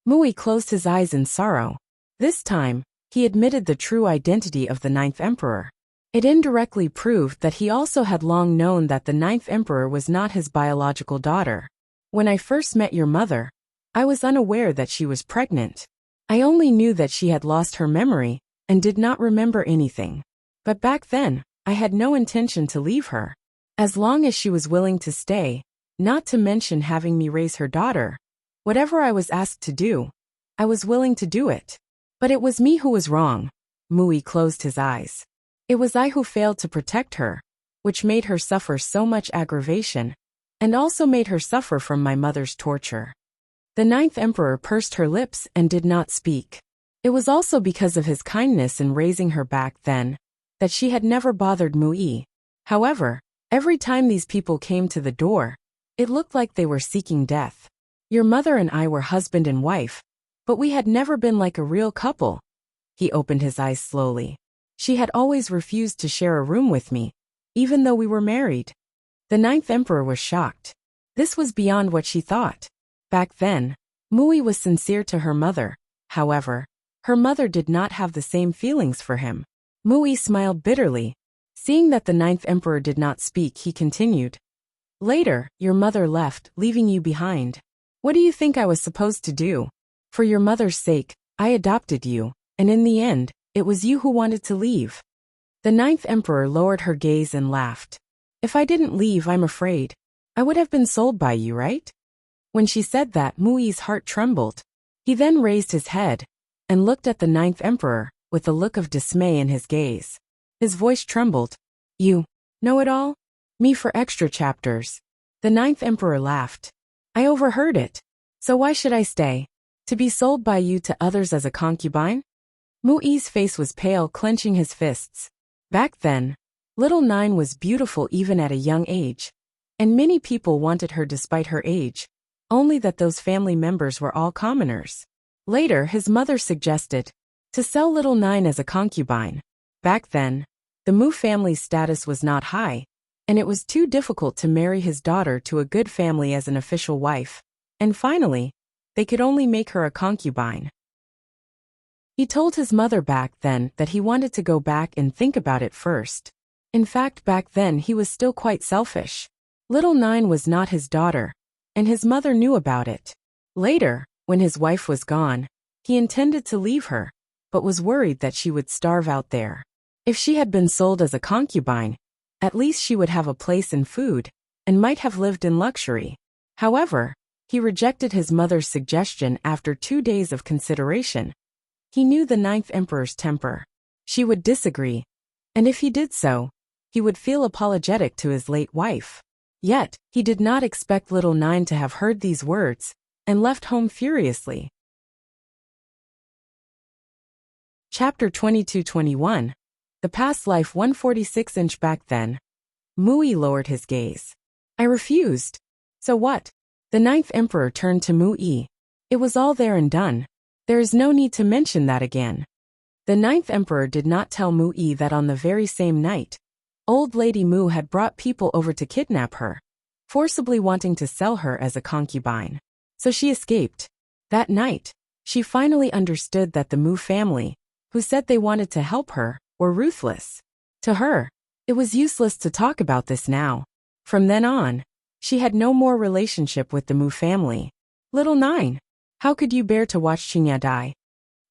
Speaker 1: Mu Yi closed his eyes in sorrow. This time, he admitted the true identity of the Ninth Emperor. It indirectly proved that he also had long known that the Ninth Emperor was not his biological daughter. When I first met your mother, I was unaware that she was pregnant. I only knew that she had lost her memory and did not remember anything. But back then, I had no intention to leave her. As long as she was willing to stay, not to mention having me raise her daughter, whatever I was asked to do, I was willing to do it. But it was me who was wrong. Mu Yi closed his eyes. It was I who failed to protect her, which made her suffer so much aggravation, and also made her suffer from my mother's torture. The Ninth Emperor pursed her lips and did not speak. It was also because of his kindness in raising her back then, that she had never bothered Mu Yi. However, every time these people came to the door, it looked like they were seeking death. Your mother and I were husband and wife, But we had never been like a real couple. He opened his eyes slowly. She had always refused to share a room with me, even though we were married. The ninth emperor was shocked. This was beyond what she thought. Back then, Mui was sincere to her mother. However, her mother did not have the same feelings for him. Mui smiled bitterly. Seeing that the ninth emperor did not speak, he continued. Later, your mother left, leaving you behind. What do you think I was supposed to do? For your mother's sake, I adopted you, and in the end, it was you who wanted to leave. The ninth emperor lowered her gaze and laughed. If I didn't leave, I'm afraid I would have been sold by you, right? When she said that, Mui's heart trembled. He then raised his head and looked at the ninth emperor with a look of dismay in his gaze. His voice trembled. You know it all? Me for extra chapters. The ninth emperor laughed. I overheard it. So why should I stay? To be sold by you to others as a concubine? Mui's face was pale, clenching his fists. Back then, little Nine was beautiful even at a young age. And many people wanted her despite her age. Only that those family members were all commoners. Later, his mother suggested to sell little Nine as a concubine. Back then, the Mu family's status was not high, and it was too difficult to marry his daughter to a good family as an official wife. And finally, they could only make her a concubine. He told his mother back then that he wanted to go back and think about it first. In fact, back then he was still quite selfish. Little Nine was not his daughter, and his mother knew about it. Later, when his wife was gone, he intended to leave her, but was worried that she would starve out there. If she had been sold as a concubine, at least she would have a place and food, and might have lived in luxury. However, he rejected his mother's suggestion after 2 days of consideration. He knew the ninth emperor's temper. She would disagree, and if he did so, he would feel apologetic to his late wife. Yet, he did not expect little Nine to have heard these words, and left home furiously. Chapter 22-21. The Past Life 146-inch. Back then, Mui lowered his gaze. I refused. So what? The ninth emperor turned to Mui. It was all there and done. There is no need to mention that again. The ninth emperor did not tell Mui that on the very same night, old lady Mu had brought people over to kidnap her, forcibly wanting to sell her as a concubine. So she escaped. That night, she finally understood that the Mu family, who said they wanted to help her, were ruthless. To her, it was useless to talk about this now. From then on, she had no more relationship with the Mu family. Little Nine, how could you bear to watch Qingya die?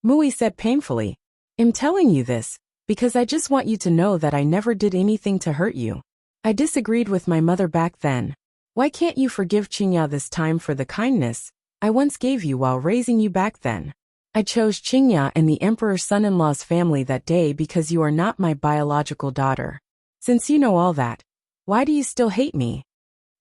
Speaker 1: Mui said painfully. I'm telling you this, because I just want you to know that I never did anything to hurt you. I disagreed with my mother back then. Why can't you forgive Qingya this time for the kindness I once gave you while raising you back then? I chose Qingya and the emperor's son-in-law's family that day because you are not my biological daughter. Since you know all that, why do you still hate me?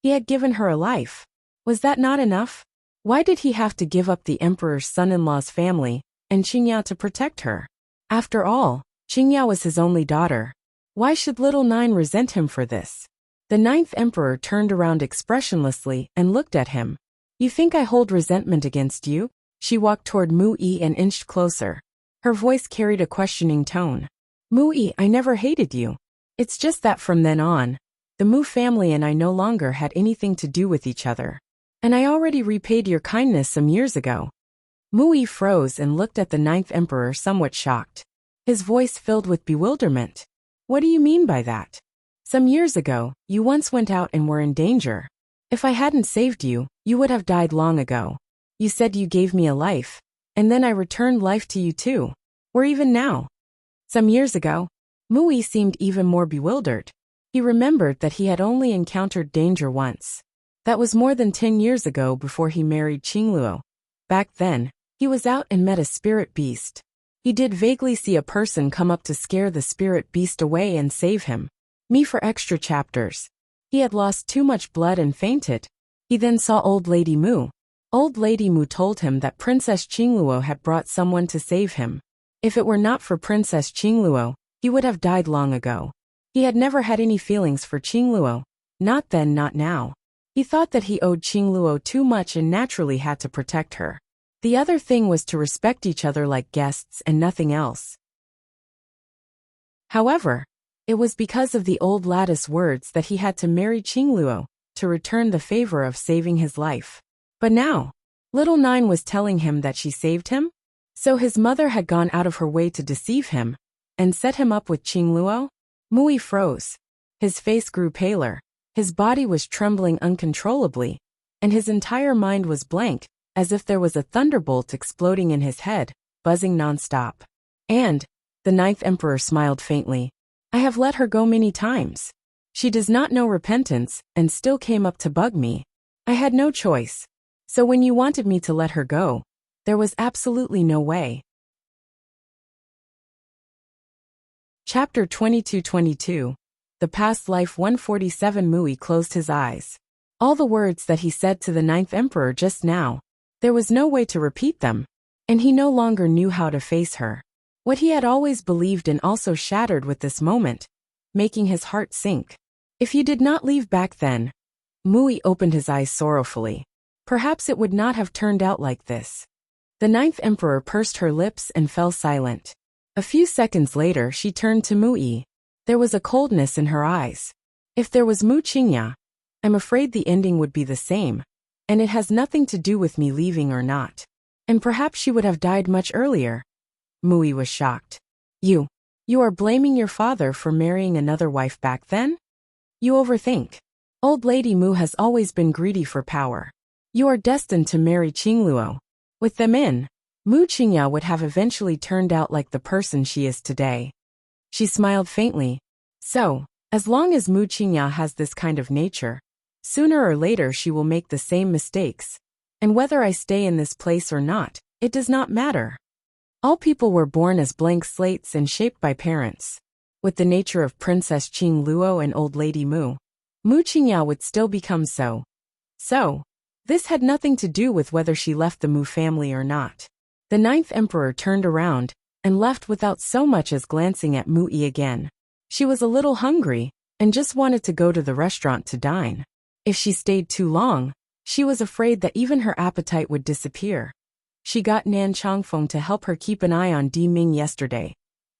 Speaker 1: He had given her a life. Was that not enough? Why did he have to give up the emperor's son-in-law's family and Qingya to protect her? After all, Qingya was his only daughter. Why should little Nine resent him for this? The ninth emperor turned around expressionlessly and looked at him. You think I hold resentment against you? She walked toward Mui and inched closer. Her voice carried a questioning tone. Mui, I never hated you. It's just that from then on, the Mu family and I no longer had anything to do with each other. And I already repaid your kindness some years ago. Mui froze and looked at the ninth emperor somewhat shocked. His voice filled with bewilderment. What do you mean by that? Some years ago, you once went out and were in danger. If I hadn't saved you, you would have died long ago. You said you gave me a life, and then I returned life to you too. Or even now. Some years ago, Mui seemed even more bewildered. He remembered that he had only encountered danger once. That was more than 10 years ago before he married Qingluo. Back then, he was out and met a spirit beast. He did vaguely see a person come up to scare the spirit beast away and save him. Me for extra chapters. He had lost too much blood and fainted. He then saw Old Lady Mu. Old Lady Mu told him that Princess Qingluo had brought someone to save him. If it were not for Princess Qingluo, he would have died long ago. He had never had any feelings for Qingluo. Not then, not now. He thought that he owed Qingluo too much and naturally had to protect her. The other thing was to respect each other like guests and nothing else. However, it was because of the old lattice words that he had to marry Qingluo to return the favor of saving his life. But now, little Nine was telling him that she saved him? So his mother had gone out of her way to deceive him and set him up with Qingluo? Mui froze. His face grew paler, his body was trembling uncontrollably, and his entire mind was blank, as if there was a thunderbolt exploding in his head, buzzing nonstop. And the ninth emperor smiled faintly. I have let her go many times. She does not know repentance and still came up to bug me. I had no choice. So when you wanted me to let her go, there was absolutely no way. Chapter 22-22. The Past Life 147. Mui closed his eyes. All the words that he said to the ninth emperor just now, there was no way to repeat them, and he no longer knew how to face her. What he had always believed in also shattered with this moment, making his heart sink. If you did not leave back then, Mui opened his eyes sorrowfully. Perhaps it would not have turned out like this. The ninth emperor pursed her lips and fell silent. A few seconds later she turned to Mui. There was a coldness in her eyes. If there was Mu Qingya, I'm afraid the ending would be the same, and it has nothing to do with me leaving or not. And perhaps she would have died much earlier. Mui was shocked. You are blaming your father for marrying another wife back then? You overthink. Old Lady Mu has always been greedy for power. You are destined to marry Qingluo. With them in, Mu Qingya would have eventually turned out like the person she is today. She smiled faintly. So, as long as Mu Qingya has this kind of nature, sooner or later she will make the same mistakes. And whether I stay in this place or not, it does not matter. All people were born as blank slates and shaped by parents. With the nature of Princess Qingluo and Old Lady Mu, Mu Qingya would still become so. So, this had nothing to do with whether she left the Mu family or not. The ninth emperor turned around and left without so much as glancing at Mui again. She was a little hungry and just wanted to go to the restaurant to dine. If she stayed too long, she was afraid that even her appetite would disappear. She got Nan Changfeng to help her keep an eye on Di Ming yesterday.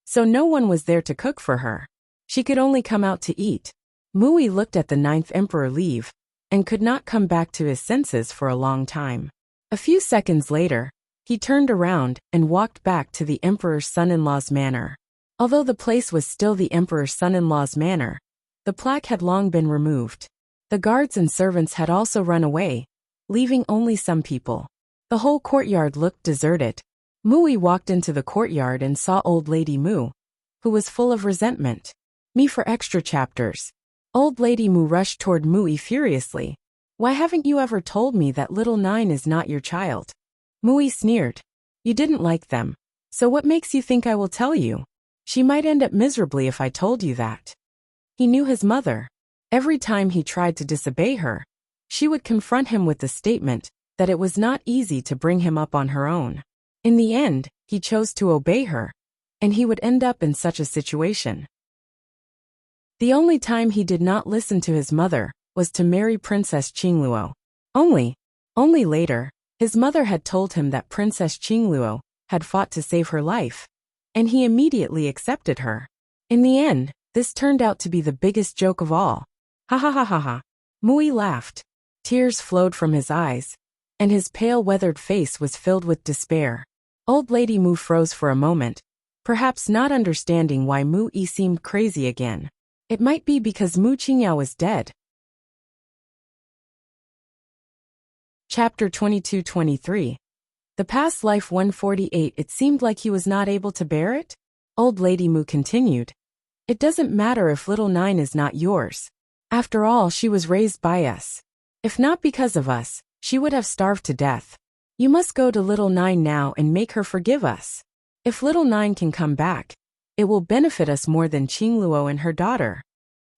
Speaker 1: So no one was there to cook for her. She could only come out to eat. Mui looked at the ninth emperor leave and could not come back to his senses for a long time. A few seconds later, he turned around and walked back to the emperor's son-in-law's manor. Although the place was still the emperor's son-in-law's manor, the plaque had long been removed. The guards and servants had also run away, leaving only some people. The whole courtyard looked deserted. Mui walked into the courtyard and saw Old Lady Mu, who was full of resentment. Me for extra chapters. Old Lady Mu rushed toward Mui furiously. Why haven't you ever told me that little Nine is not your child? Mui sneered. You didn't like them. So what makes you think I will tell you? She might end up miserably if I told you that. He knew his mother. Every time he tried to disobey her, she would confront him with the statement that it was not easy to bring him up on her own. In the end, he chose to obey her, and he would end up in such a situation. The only time he did not listen to his mother was to marry Princess Qingluo. Only later, his mother had told him that Princess Qingluo had fought to save her life, and he immediately accepted her. In the end, this turned out to be the biggest joke of all. Ha ha ha ha ha. Mui laughed. Tears flowed from his eyes, and his pale weathered face was filled with despair. Old Lady Mu froze for a moment, perhaps not understanding why Mui seemed crazy again. It might be because Mu Qingya was dead. Chapter 22-23. The Past Life 148. It seemed like he was not able to bear it? Old Lady Mu continued. It doesn't matter if little Nine is not yours. After all, she was raised by us. If not because of us, she would have starved to death. You must go to little Nine now and make her forgive us. If little Nine can come back, it will benefit us more than Qingluo and her daughter.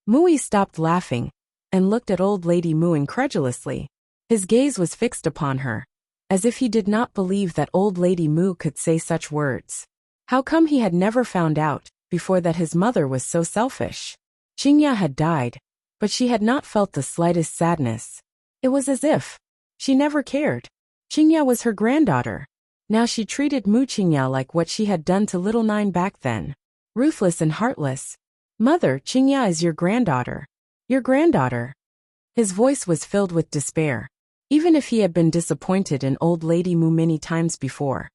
Speaker 1: Mui stopped laughing and looked at Old Lady Mu incredulously. His gaze was fixed upon her, as if he did not believe that Old Lady Mu could say such words. How come he had never found out before that his mother was so selfish? Qingya had died, but she had not felt the slightest sadness. It was as if she never cared. Qingya was her granddaughter. Now she treated Mu Qingya like what she had done to little Nine back then. Ruthless and heartless. Mother, Qingya is your granddaughter. Your granddaughter. His voice was filled with despair. Even if he had been disappointed in old Lady Mu many times before,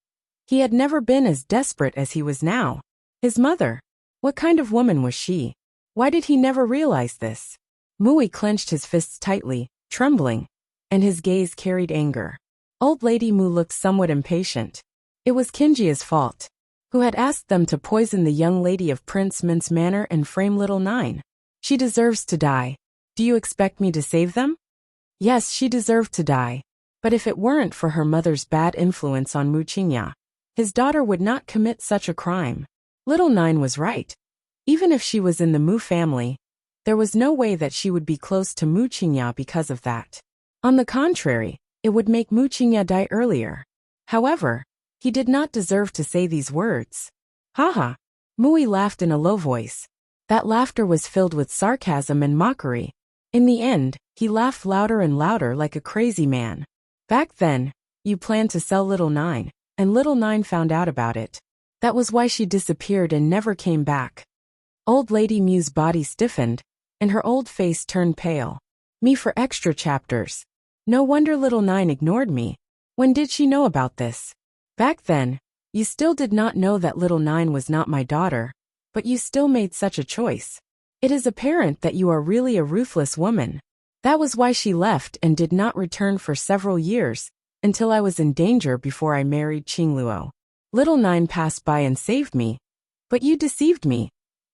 Speaker 1: he had never been as desperate as he was now. His mother. What kind of woman was she? Why did he never realize this? Mui clenched his fists tightly, trembling, and his gaze carried anger. Old Lady Mu looked somewhat impatient. It was Kinjia's fault, who had asked them to poison the young lady of Prince Min's manor and frame little Nine. She deserves to die. Do you expect me to save them? Yes, she deserved to die. But if it weren't for her mother's bad influence on Mu Qingya, his daughter would not commit such a crime. Little Nine was right. Even if she was in the Mu family, there was no way that she would be close to Mu Qingya because of that. On the contrary, it would make Mu Qingya die earlier. However, he did not deserve to say these words. Haha. Mui laughed in a low voice. That laughter was filled with sarcasm and mockery. In the end, he laughed louder and louder like a crazy man. Back then, you planned to sell little Nine, and little Nine found out about it. That was why she disappeared and never came back. Old Lady Mu's body stiffened, and her old face turned pale. Me for extra chapters. No wonder little Nine ignored me. When did she know about this? Back then, you still did not know that little Nine was not my daughter, but you still made such a choice. It is apparent that you are really a ruthless woman. That was why she left and did not return for several years, until I was in danger before I married Qingluo. Little Nine passed by and saved me, but you deceived me,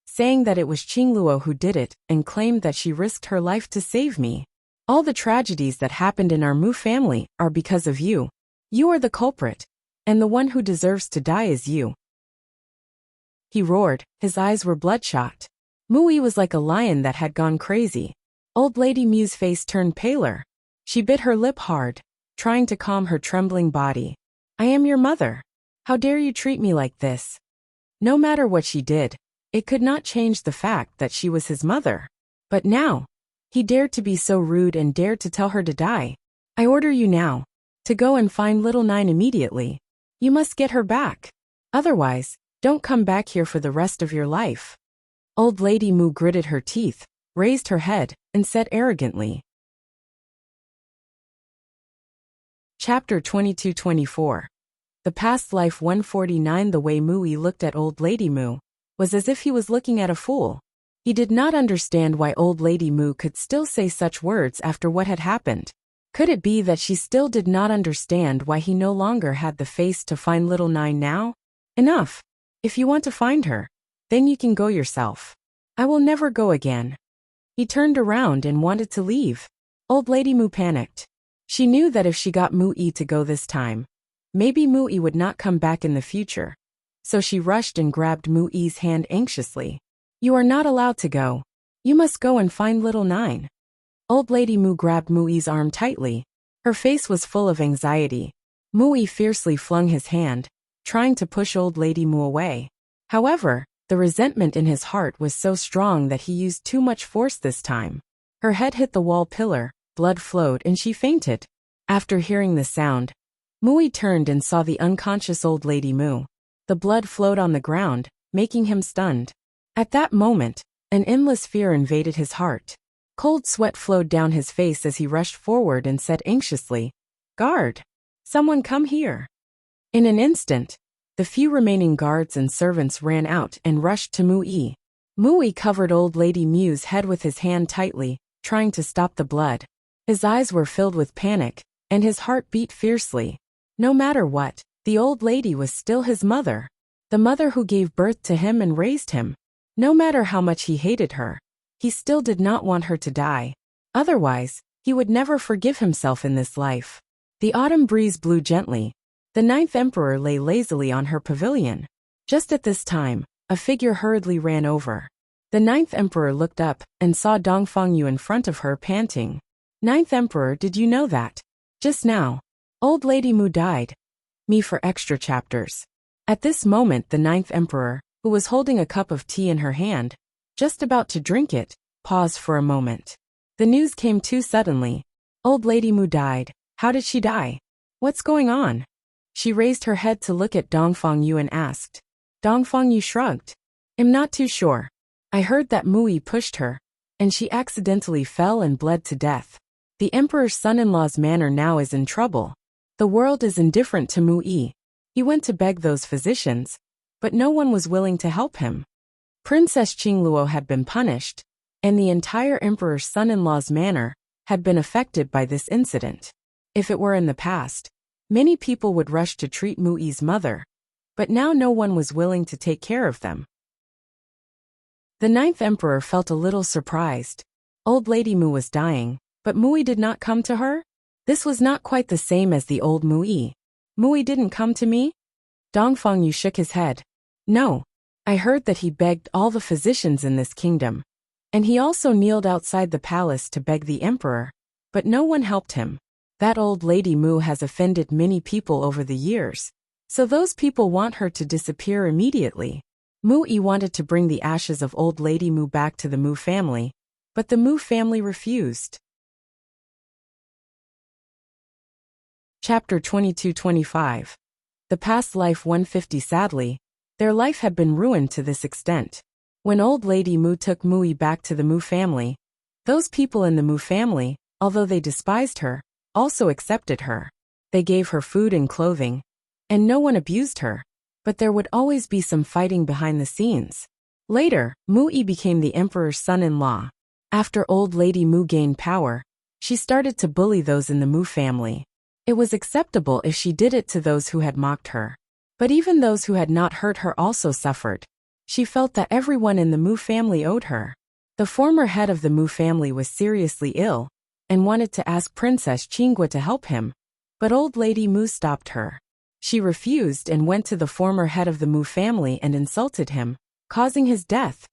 Speaker 1: saying that it was Qingluo who did it and claimed that she risked her life to save me. All the tragedies that happened in our Mu family are because of you. You are the culprit, and the one who deserves to die is you. He roared, his eyes were bloodshot. Mui was like a lion that had gone crazy. Old Lady Mu's face turned paler. She bit her lip hard, trying to calm her trembling body. I am your mother. How dare you treat me like this? No matter what she did, it could not change the fact that she was his mother. But now, he dared to be so rude and dared to tell her to die. I order you now to go and find little Nine immediately. You must get her back. Otherwise, don't come back here for the rest of your life. Old Lady Mu gritted her teeth, raised her head, and said arrogantly. Chapter 22-24. The Past Life 149. The way Mui looked at Old Lady Mu was as if he was looking at a fool. He did not understand why Old Lady Mu could still say such words after what had happened. Could it be that she still did not understand why he no longer had the face to find little Nine now? Enough. If you want to find her, then you can go yourself. I will never go again. He turned around and wanted to leave. Old Lady Mu panicked. She knew that if she got Mu-i to go this time, maybe Mu-i would not come back in the future. So she rushed and grabbed Mu-i's hand anxiously. You are not allowed to go. You must go and find little Nine. Old Lady Mu grabbed Mu-i's arm tightly. Her face was full of anxiety. Mu-i fiercely flung his hand, trying to push Old Lady Mu away. However, the resentment in his heart was so strong that he used too much force this time. Her head hit the wall pillar, blood flowed and she fainted. After hearing the sound, Mui turned and saw the unconscious Old Lady Mu. The blood flowed on the ground, making him stunned. At that moment, an endless fear invaded his heart. Cold sweat flowed down his face as he rushed forward and said anxiously, "Guard! Someone come here!" In an instant, the few remaining guards and servants ran out and rushed to Mui. Mui covered Old Lady Mu's head with his hand tightly, trying to stop the blood. His eyes were filled with panic, and his heart beat fiercely. No matter what, the old lady was still his mother. The mother who gave birth to him and raised him. No matter how much he hated her, he still did not want her to die. Otherwise, he would never forgive himself in this life. The autumn breeze blew gently. The 9th Emperor lay lazily on her pavilion. Just at this time, a figure hurriedly ran over. The 9th Emperor looked up and saw Dongfang Yu in front of her panting. 9th Emperor, did you know that? Just now, Old Lady Mu died. Me for extra chapters. At this moment the 9th Emperor, who was holding a cup of tea in her hand, just about to drink it, paused for a moment. The news came too suddenly. Old Lady Mu died. How did she die? What's going on? She raised her head to look at Dongfang Yu and asked. Dongfang Yu shrugged. I'm not too sure. I heard that Mui pushed her, and she accidentally fell and bled to death. The emperor's son-in-law's manor now is in trouble. The world is indifferent to Mui. He went to beg those physicians, but no one was willing to help him. Princess Qingluo had been punished, and the entire emperor's son-in-law's manor had been affected by this incident. If it were in the past, many people would rush to treat Mui's mother, but now no one was willing to take care of them. The ninth emperor felt a little surprised. Old Lady Mu was dying, but Mui did not come to her? This was not quite the same as the old Mui. Mui didn't come to me? Dongfang Yu shook his head. No. I heard that he begged all the physicians in this kingdom. And he also kneeled outside the palace to beg the emperor, but no one helped him. That old Lady Mu has offended many people over the years, so those people want her to disappear immediately. Mui wanted to bring the ashes of old Lady Mu back to the Mu family, but the Mu family refused. Chapter 22-25. The past life 150. Sadly, their life had been ruined to this extent. When old Lady Mu took Mui back to the Mu family, those people in the Mu family, although they despised her, also accepted her. They gave her food and clothing, and no one abused her, but there would always be some fighting behind the scenes. Later, Mui became the emperor's son-in-law. After old Lady Mu gained power, she started to bully those in the Mu family. It was acceptable if she did it to those who had mocked her. But even those who had not hurt her also suffered. She felt that everyone in the Mu family owed her. The former head of the Mu family was seriously ill, and wanted to ask Princess Qingguo to help him, but old Lady Mu stopped her. She refused and went to the former head of the Mu family and insulted him, causing his death.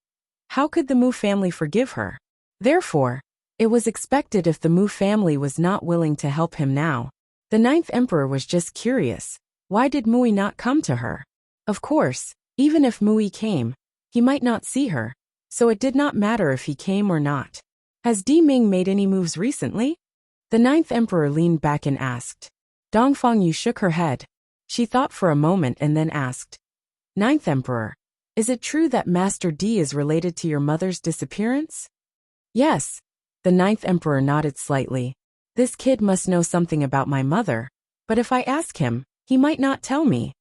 Speaker 1: How could the Mu family forgive her? Therefore, it was expected if the Mu family was not willing to help him now. The ninth emperor was just curious. Why did Mui not come to her? Of course, even if Mui came, he might not see her, so it did not matter if he came or not. Has Di Ming made any moves recently? The ninth emperor leaned back and asked. Dongfang Yu shook her head. She thought for a moment and then asked. Ninth emperor, is it true that Master Di is related to your mother's disappearance? Yes. The ninth emperor nodded slightly. This kid must know something about my mother, but if I ask him, he might not tell me.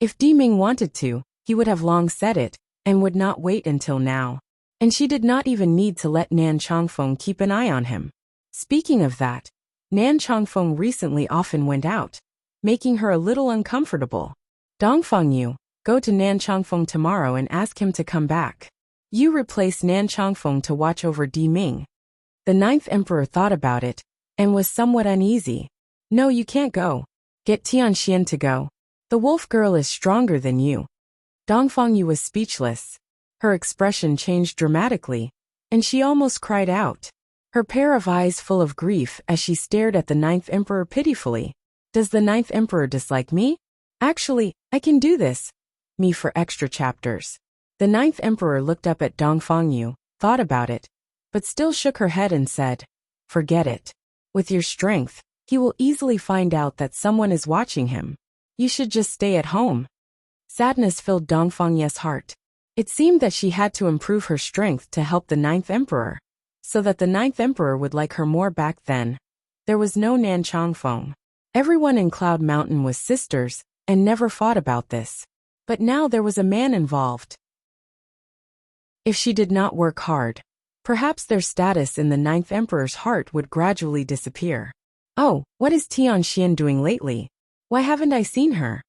Speaker 1: If Di Ming wanted to, he would have long said it, and would not wait until now. And she did not even need to let Nan Chongfeng keep an eye on him. Speaking of that, Nan Chongfeng recently often went out, making her a little uncomfortable. Dongfang Yu, go to Nan Chongfeng tomorrow and ask him to come back. You replace Nan Chongfeng to watch over Di Ming. The ninth emperor thought about it, and was somewhat uneasy. No, you can't go. Get Tianxian to go. The wolf girl is stronger than you. Dongfang Yu was speechless. Her expression changed dramatically, and she almost cried out. Her pair of eyes full of grief as she stared at the ninth emperor pitifully. Does the ninth emperor dislike me? Actually, I can do this. Me for extra chapters. The ninth emperor looked up at Dongfang Yu, thought about it, but still shook her head and said, forget it. With your strength, he will easily find out that someone is watching him. You should just stay at home. Sadness filled Dongfang Yu's heart. It seemed that she had to improve her strength to help the ninth emperor, so that the ninth emperor would like her more. Back then, there was no Nan Chongfeng. Everyone in Cloud Mountain was sisters, and never fought about this. But now there was a man involved. If she did not work hard, perhaps their status in the ninth emperor's heart would gradually disappear. Oh, what is Tianxian doing lately? Why haven't I seen her?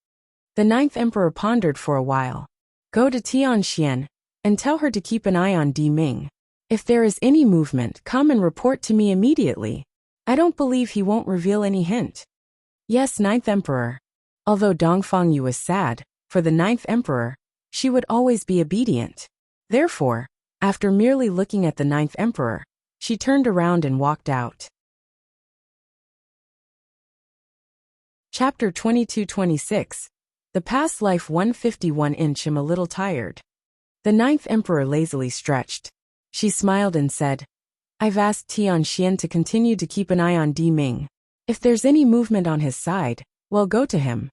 Speaker 1: The ninth emperor pondered for a while. Go to Tianxian, and tell her to keep an eye on Di Ming. If there is any movement, come and report to me immediately. I don't believe he won't reveal any hint. Yes, ninth emperor. Although Dongfang Yu was sad, for the ninth emperor, she would always be obedient. Therefore, after merely looking at the ninth emperor, she turned around and walked out. Chapter 22-26. The past life 151. I'm a little tired. The ninth emperor lazily stretched. She smiled and said, I've asked Tianxian to continue to keep an eye on Di Ming. If there's any movement on his side, well, go to him.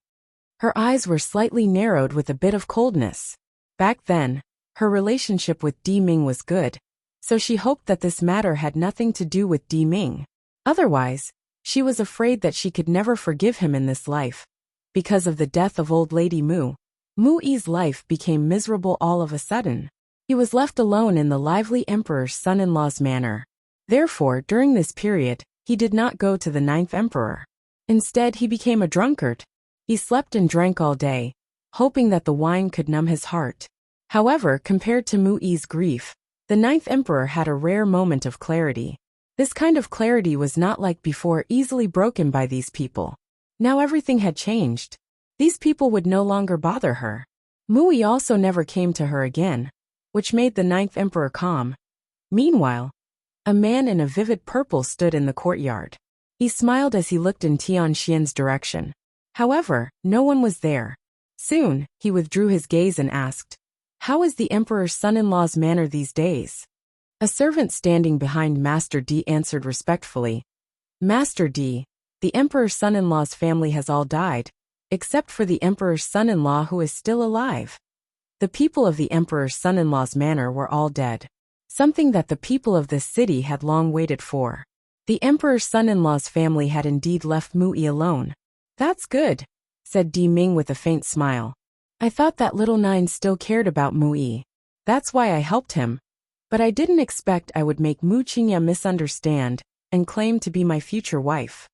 Speaker 1: Her eyes were slightly narrowed with a bit of coldness. Back then, her relationship with Di Ming was good, so she hoped that this matter had nothing to do with Di Ming. Otherwise, she was afraid that she could never forgive him in this life. Because of the death of old lady Mu, Mu Yi's life became miserable all of a sudden. He was left alone in the lively emperor's son-in-law's manor. Therefore, during this period, he did not go to the 9th emperor. Instead, he became a drunkard. He slept and drank all day, hoping that the wine could numb his heart. However, compared to Mu Yi's grief, the 9th emperor had a rare moment of clarity. This kind of clarity was not like before, easily broken by these people. Now everything had changed. These people would no longer bother her. Mu Yi also never came to her again, which made the 9th emperor calm. Meanwhile, a man in a vivid purple stood in the courtyard. He smiled as he looked in Tianxian's direction. However, no one was there. Soon, he withdrew his gaze and asked, "How is the emperor's son-in-law's manner these days?" A servant standing behind Master D answered respectfully, "Master D, the emperor's son-in-law's family has all died, except for the emperor's son-in-law who is still alive." The people of the emperor's son-in-law's manor were all dead. Something that the people of this city had long waited for. The emperor's son-in-law's family had indeed left Mu Yi alone. "That's good," said Di Ming with a faint smile. "I thought that little Nine still cared about Mu Yi. That's why I helped him. But I didn't expect I would make Mu Qingya misunderstand and claim to be my future wife."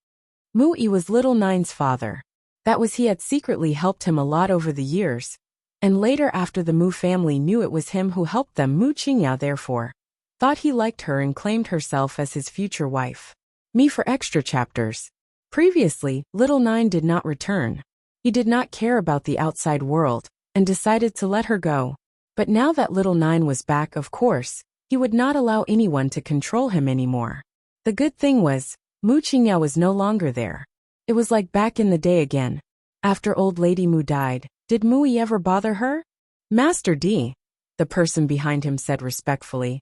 Speaker 1: Mu Yi was little Nine's father. That was, he had secretly helped him a lot over the years. And later, after the Mu family knew it was him who helped them, Mu Qingya therefore thought he liked her and claimed herself as his future wife. Me for extra chapters. Previously, little Nine did not return. He did not care about the outside world and decided to let her go. But now that little Nine was back, of course, he would not allow anyone to control him anymore. The good thing was, Mu Qingya was no longer there. It was like back in the day again. After old lady Mu died, did Mu Yi ever bother her? "Master D," the person behind him said respectfully,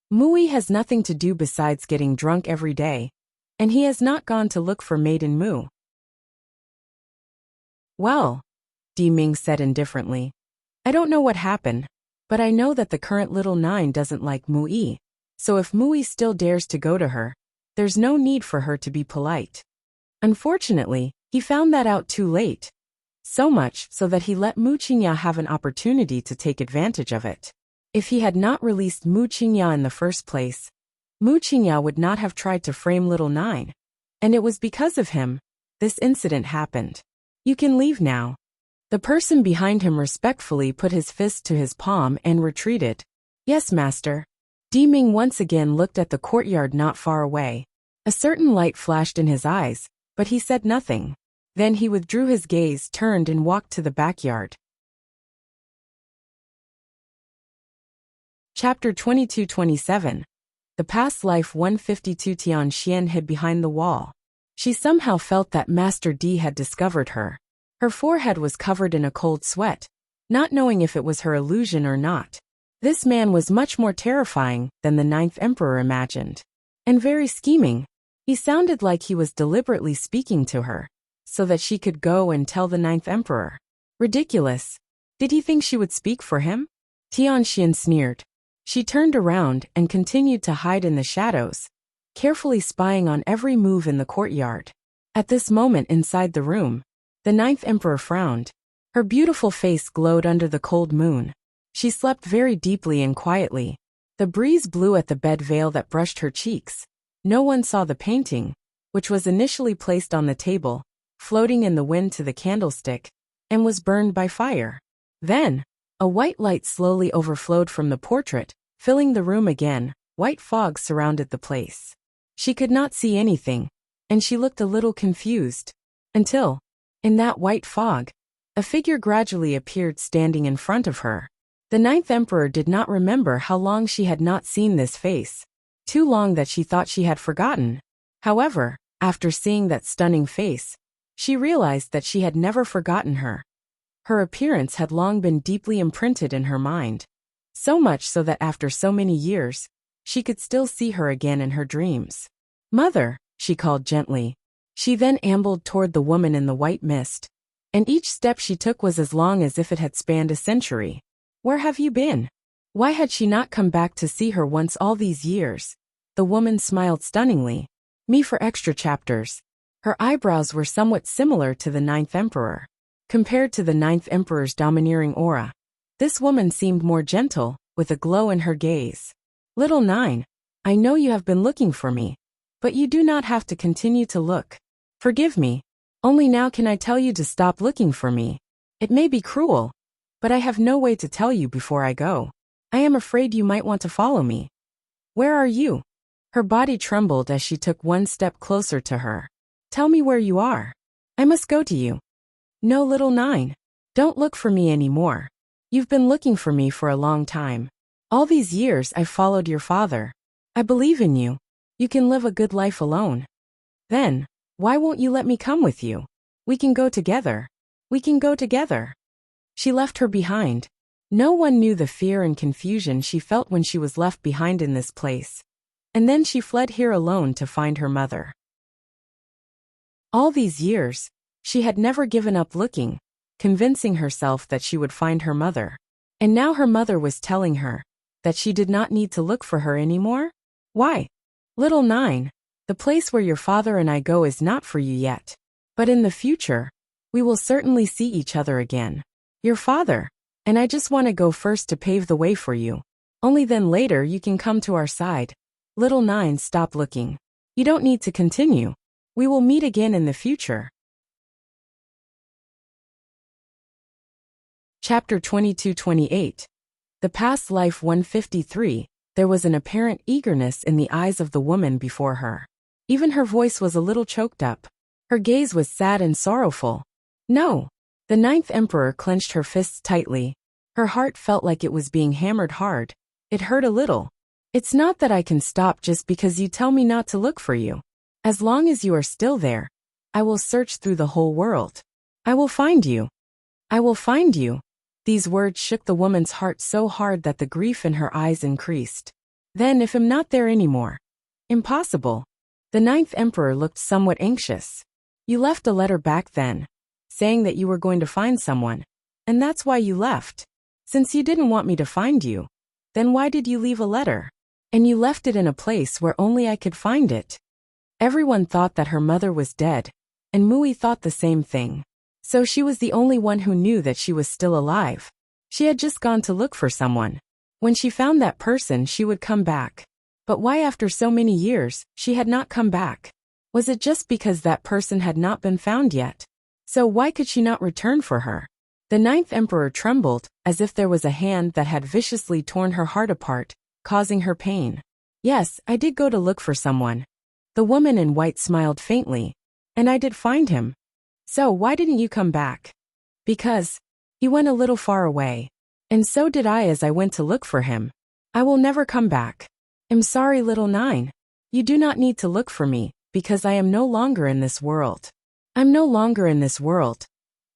Speaker 1: "Mu Yi has nothing to do besides getting drunk every day, and he has not gone to look for Maiden Mu." "Well," Di Ming said indifferently, "I don't know what happened, but I know that the current little Nine doesn't like Mu Yi, so if Mu Yi still dares to go to her, there's no need for her to be polite." Unfortunately, he found that out too late. So much so that he let Mu Qingya have an opportunity to take advantage of it. If he had not released Mu Qingya in the first place, Mu Qingya would not have tried to frame little Nine. And it was because of him this incident happened. "You can leave now." The person behind him respectfully put his fist to his palm and retreated. "Yes, master." Di Ming once again looked at the courtyard not far away. A certain light flashed in his eyes, but he said nothing. Then he withdrew his gaze, turned and walked to the backyard. Chapter 22-27. The Past Life 152. Tianxian hid behind the wall. She somehow felt that Master D had discovered her. Her forehead was covered in a cold sweat, not knowing if it was her illusion or not. This man was much more terrifying than the 9th emperor imagined. And very scheming. He sounded like he was deliberately speaking to her, so that she could go and tell the 9th emperor. Ridiculous. Did he think she would speak for him? Tianxian sneered. She turned around and continued to hide in the shadows, carefully spying on every move in the courtyard. At this moment inside the room, the 9th emperor frowned. Her beautiful face glowed under the cold moon. She slept very deeply and quietly. The breeze blew at the bed veil that brushed her cheeks. No one saw the painting, which was initially placed on the table, floating in the wind to the candlestick, and was burned by fire. Then, a white light slowly overflowed from the portrait, filling the room again. White fog surrounded the place. She could not see anything, and she looked a little confused. Until, in that white fog, a figure gradually appeared standing in front of her. The 9th emperor did not remember how long she had not seen this face. Too long that she thought she had forgotten. However, after seeing that stunning face, she realized that she had never forgotten her. Her appearance had long been deeply imprinted in her mind. So much so that after so many years, she could still see her again in her dreams. "Mother," she called gently. She then ambled toward the woman in the white mist. and each step she took was as long as if it had spanned a century. Where have you been? Why had she not come back to see her once all these years? The woman smiled stunningly. Me for extra chapters. Her eyebrows were somewhat similar to the Ninth Emperor. Compared to the Ninth Emperor's domineering aura, this woman seemed more gentle, with a glow in her gaze. Little Nine, I know you have been looking for me, but you do not have to continue to look. Forgive me. Only now can I tell you to stop looking for me. It may be cruel, but I have no way to tell you before I go. I am afraid you might want to follow me. Where are you? Her body trembled as she took one step closer to her. Tell me where you are. I must go to you. No, Little Nine. Don't look for me anymore. You've been looking for me for a long time. All these years I've followed your father. I believe in you. You can live a good life alone. Then, why won't you let me come with you? We can go together. We can go together. She left her behind. No one knew the fear and confusion she felt when she was left behind in this place. And then she fled here alone to find her mother. All these years, she had never given up looking, convincing herself that she would find her mother. And now her mother was telling her that she did not need to look for her anymore? Why? Little Nine, the place where your father and I go is not for you yet. But in the future, we will certainly see each other again. Your father, and I just want to go first to pave the way for you. Only then later you can come to our side. Little Nine, stop looking. You don't need to continue. We will meet again in the future. Chapter 22-28. The Past Life 153. There was an apparent eagerness in the eyes of the woman before her. Even her voice was a little choked up. Her gaze was sad and sorrowful. No. The Ninth Emperor clenched her fists tightly. Her heart felt like it was being hammered hard. It hurt a little. It's not that I can stop just because you tell me not to look for you. As long as you are still there, I will search through the whole world. I will find you. I will find you. These words shook the woman's heart so hard that the grief in her eyes increased. Then if I'm not there anymore. Impossible. The Ninth Emperor looked somewhat anxious. You left a letter back then, saying that you were going to find someone, and that's why you left. Since you didn't want me to find you, then why did you leave a letter? And you left it in a place where only I could find it. Everyone thought that her mother was dead, and Mui thought the same thing. So she was the only one who knew that she was still alive. She had just gone to look for someone. When she found that person, she would come back. But why after so many years, she had not come back? Was it just because that person had not been found yet? So why could she not return for her? The Ninth Emperor trembled, as if there was a hand that had viciously torn her heart apart, causing her pain. Yes, I did go to look for someone. The woman in white smiled faintly. And I did find him. So why didn't you come back? Because he went a little far away. And so did I as I went to look for him. I will never come back. I'm sorry, Little Nine. You do not need to look for me, because I am no longer in this world. I'm no longer in this world.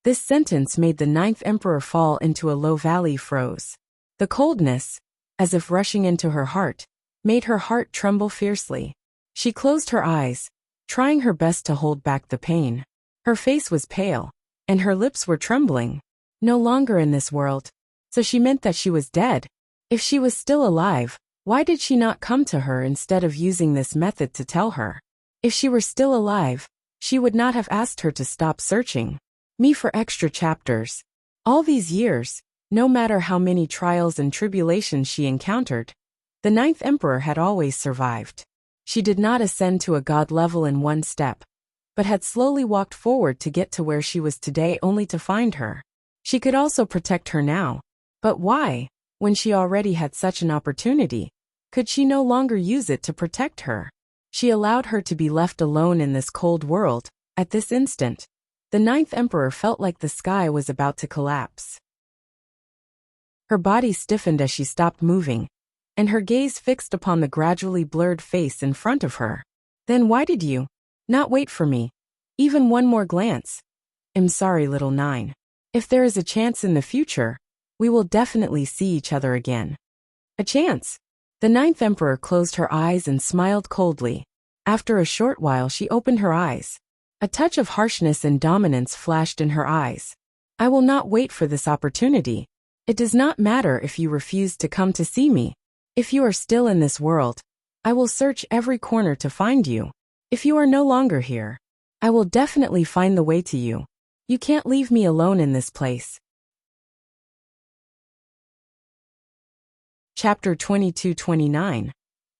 Speaker 1: This sentence made the Ninth Emperor fall into a low valley froze. The coldness, as if rushing into her heart, made her heart tremble fiercely. She closed her eyes, trying her best to hold back the pain. Her face was pale, and her lips were trembling. No longer in this world. So she meant that she was dead. If she was still alive, why did she not come to her instead of using this method to tell her? If she were still alive, she would not have asked her to stop searching. Me for extra chapters. All these years, no matter how many trials and tribulations she encountered, the Ninth Emperor had always survived. She did not ascend to a god level in one step, but had slowly walked forward to get to where she was today only to find her. She could also protect her now. But why, when she already had such an opportunity, could she no longer use it to protect her? She allowed her to be left alone in this cold world. At this instant, the Ninth Emperor felt like the sky was about to collapse. Her body stiffened as she stopped moving, and her gaze fixed upon the gradually blurred face in front of her. Then why did you not wait for me? Even one more glance. I'm sorry, Little Nine. If there is a chance in the future, we will definitely see each other again. A chance? The Ninth Emperor closed her eyes and smiled coldly. After a short while she opened her eyes. A touch of harshness and dominance flashed in her eyes. I will not wait for this opportunity. It does not matter if you refuse to come to see me. If you are still in this world, I will search every corner to find you. If you are no longer here, I will definitely find the way to you. You can't leave me alone in this place. Chapter 22-29.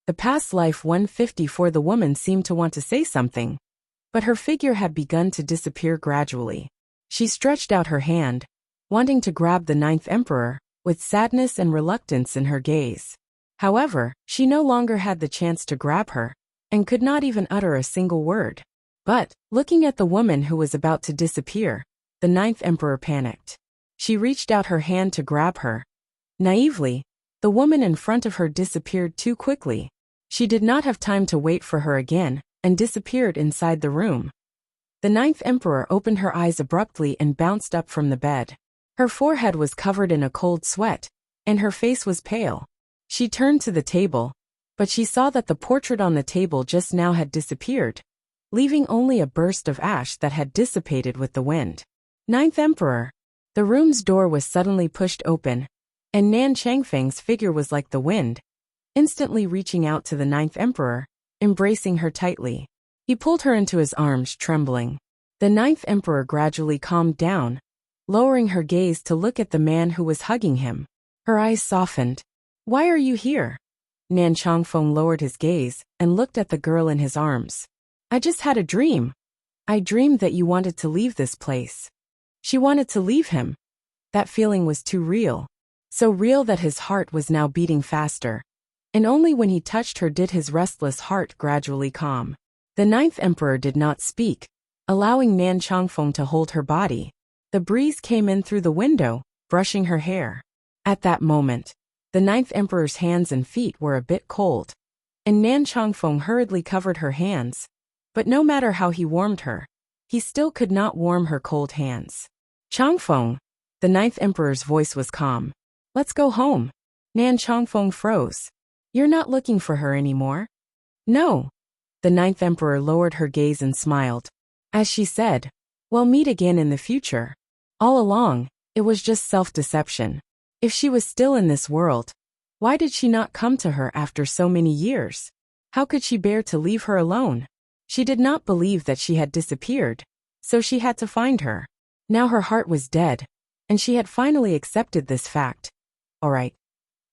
Speaker 1: The past life 154. The woman seemed to want to say something, but her figure had begun to disappear gradually. She stretched out her hand, wanting to grab the ninth emperor, with sadness and reluctance in her gaze. However, she no longer had the chance to grab her, and could not even utter a single word. But, looking at the woman who was about to disappear, the ninth emperor panicked. She reached out her hand to grab her. Naively, the woman in front of her disappeared too quickly. She did not have time to wait for her again, and disappeared inside the room. The ninth emperor opened her eyes abruptly and bounced up from the bed. Her forehead was covered in a cold sweat, and her face was pale. She turned to the table, but she saw that the portrait on the table just now had disappeared, leaving only a burst of ash that had dissipated with the wind. Ninth Emperor. The room's door was suddenly pushed open, and Nan Changfeng's figure was like the wind, instantly reaching out to the ninth emperor, embracing her tightly. He pulled her into his arms, trembling. The ninth emperor gradually calmed down, lowering her gaze to look at the man who was hugging him. Her eyes softened. Why are you here? Nan Changfeng lowered his gaze and looked at the girl in his arms. I just had a dream. I dreamed that you wanted to leave this place. She wanted to leave him. That feeling was too real. So real that his heart was now beating faster. And only when he touched her did his restless heart gradually calm. The ninth emperor did not speak, allowing Nan Changfeng to hold her body. The breeze came in through the window, brushing her hair. At that moment, the ninth emperor's hands and feet were a bit cold, and Nan Changfeng hurriedly covered her hands. But no matter how he warmed her, he still could not warm her cold hands. Changfeng, the ninth emperor's voice was calm. Let's go home. Nan Changfeng froze. You're not looking for her anymore? No. The ninth emperor lowered her gaze and smiled. As she said, we'll meet again in the future. All along, it was just self-deception. If she was still in this world, why did she not come to her after so many years? How could she bear to leave her alone? She did not believe that she had disappeared, so she had to find her. Now her heart was dead, and she had finally accepted this fact. All right.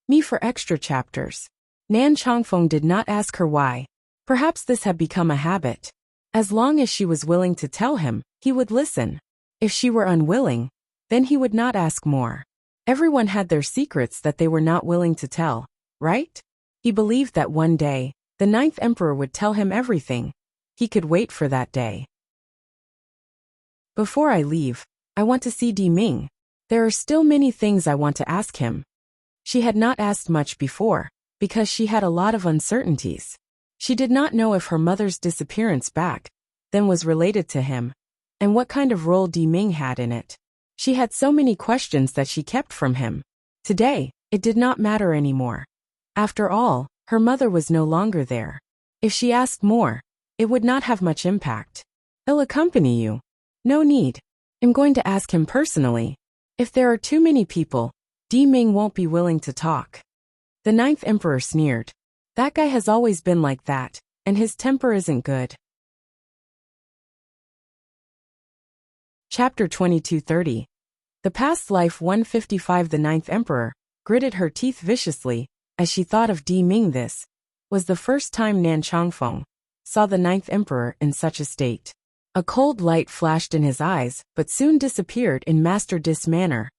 Speaker 1: Me for extra chapters. Nan Changfeng did not ask her why. Perhaps this had become a habit. As long as she was willing to tell him, he would listen. If she were unwilling, then he would not ask more. Everyone had their secrets that they were not willing to tell, right? He believed that one day, the ninth emperor would tell him everything. He could wait for that day. Before I leave, I want to see Di Ming. There are still many things I want to ask him. She had not asked much before, because she had a lot of uncertainties. She did not know if her mother's disappearance back then was related to him, and what kind of role Di Ming had in it. She had so many questions that she kept from him. Today, it did not matter anymore. After all, her mother was no longer there. If she asked more, it would not have much impact. He'll accompany you. No need. I'm going to ask him personally. If there are too many people, Di Ming won't be willing to talk. The ninth emperor sneered. That guy has always been like that, and his temper isn't good. Chapter 22-30. The past life 155. The ninth emperor gritted her teeth viciously as she thought of Di Ming. This was the first time Nan Changfeng saw the ninth emperor in such a state. A cold light flashed in his eyes, but soon disappeared in Master Dis manner.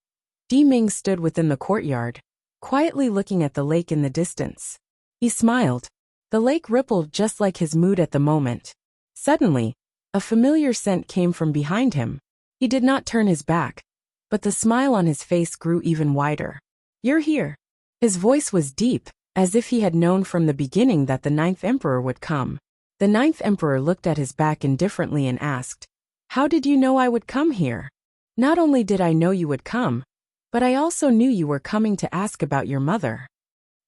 Speaker 1: Di Ming stood within the courtyard, quietly looking at the lake in the distance. He smiled. The lake rippled just like his mood at the moment. Suddenly, a familiar scent came from behind him. He did not turn his back, but the smile on his face grew even wider. You're here. His voice was deep, as if he had known from the beginning that the ninth emperor would come. The ninth emperor looked at his back indifferently and asked, How did you know I would come here? Not only did I know you would come, but I also knew you were coming to ask about your mother.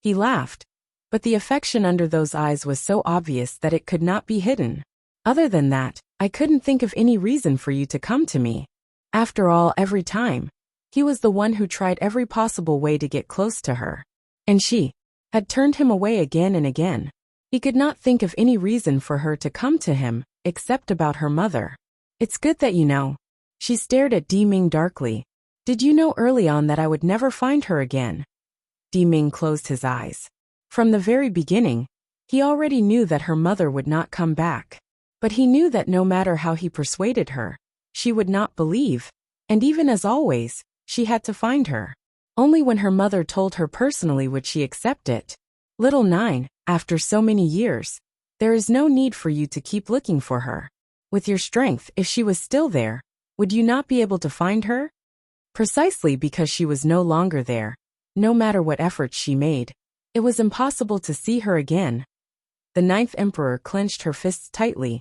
Speaker 1: He laughed, but the affection under those eyes was so obvious that it could not be hidden. Other than that, I couldn't think of any reason for you to come to me. After all, every time, he was the one who tried every possible way to get close to her. And she had turned him away again and again. He could not think of any reason for her to come to him, except about her mother. It's good that you know. She stared at Di Ming darkly. Did you know early on that I would never find her again? Di Ming closed his eyes. From the very beginning, he already knew that her mother would not come back. But he knew that no matter how he persuaded her, she would not believe, and even as always, she had to find her. Only when her mother told her personally would she accept it. Little Nine, after so many years, there is no need for you to keep looking for her. With your strength, if she was still there, would you not be able to find her? Precisely because she was no longer there, no matter what efforts she made, it was impossible to see her again. The ninth emperor clenched her fists tightly,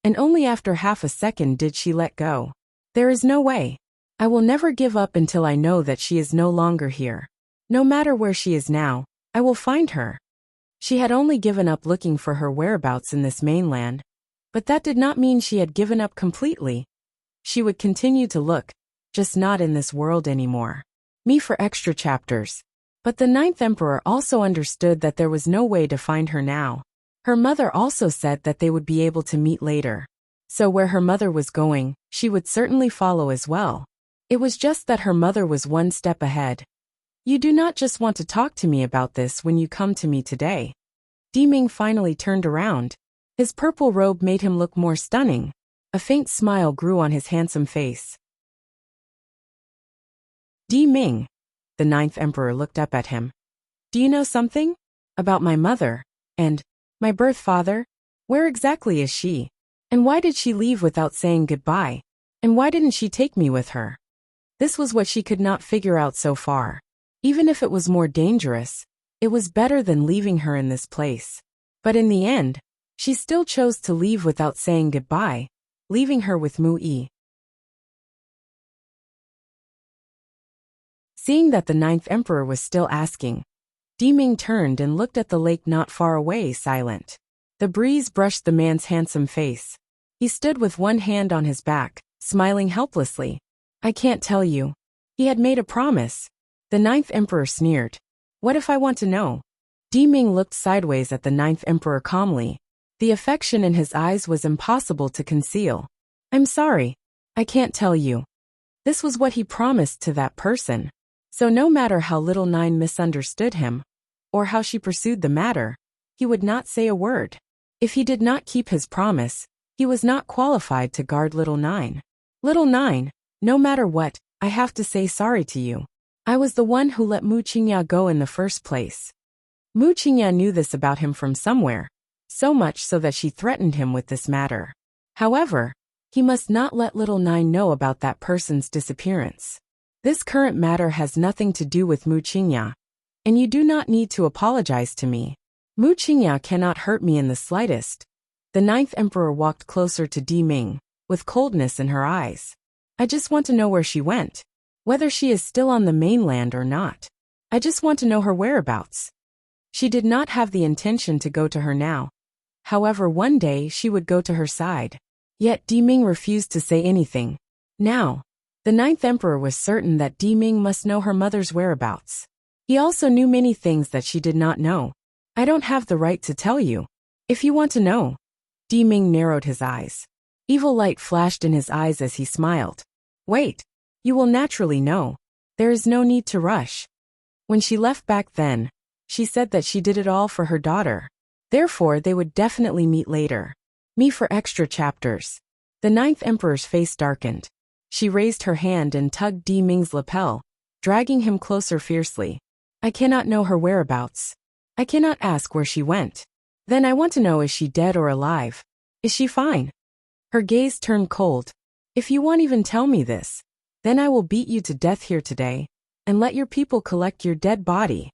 Speaker 1: and only after half a second did she let go. There is no way. I will never give up until I know that she is no longer here. No matter where she is now, I will find her. She had only given up looking for her whereabouts in this mainland, but that did not mean she had given up completely. She would continue to look, just not in this world anymore. Me for extra chapters. But the ninth emperor also understood that there was no way to find her now. Her mother also said that they would be able to meet later. So where her mother was going, she would certainly follow as well. It was just that her mother was one step ahead. You do not just want to talk to me about this when you come to me today. Di Ming finally turned around. His purple robe made him look more stunning. A faint smile grew on his handsome face. Di Ming. The ninth emperor looked up at him. Do you know something? About my mother? And my birth father? Where exactly is she? And why did she leave without saying goodbye? And why didn't she take me with her? This was what she could not figure out so far. Even if it was more dangerous, it was better than leaving her in this place. But in the end, she still chose to leave without saying goodbye, leaving her with Mu Yi. Seeing that the ninth emperor was still asking, Di Ming turned and looked at the lake not far away, silent. The breeze brushed the man's handsome face. He stood with one hand on his back, smiling helplessly. I can't tell you. He had made a promise. The ninth emperor sneered. What if I want to know? Di Ming looked sideways at the ninth emperor calmly. The affection in his eyes was impossible to conceal. I'm sorry. I can't tell you. This was what he promised to that person. So no matter how Little Nine misunderstood him, or how she pursued the matter, he would not say a word. If he did not keep his promise, he was not qualified to guard Little Nine. Little Nine, no matter what, I have to say sorry to you. I was the one who let Mu Qingya go in the first place. Mu Qingya knew this about him from somewhere, so much so that she threatened him with this matter. However, he must not let Little Nine know about that person's disappearance. This current matter has nothing to do with Mu Qingya, and you do not need to apologize to me. Mu Qingya cannot hurt me in the slightest. The ninth emperor walked closer to Di Ming, with coldness in her eyes. I just want to know where she went. Whether she is still on the mainland or not. I just want to know her whereabouts. She did not have the intention to go to her now. However, one day she would go to her side. Yet Di Ming refused to say anything. Now, the ninth emperor was certain that Di Ming must know her mother's whereabouts. He also knew many things that she did not know. I don't have the right to tell you. If you want to know. Di Ming narrowed his eyes. Evil light flashed in his eyes as he smiled. Wait. You will naturally know. There is no need to rush. When she left back then, she said that she did it all for her daughter. Therefore, they would definitely meet later. Me for extra chapters. The ninth emperor's face darkened. She raised her hand and tugged Di Ming's lapel, dragging him closer fiercely. I cannot know her whereabouts. I cannot ask where she went. Then I want to know, is she dead or alive? Is she fine? Her gaze turned cold. If you won't even tell me this, then I will beat you to death here today, and let your people collect your dead body.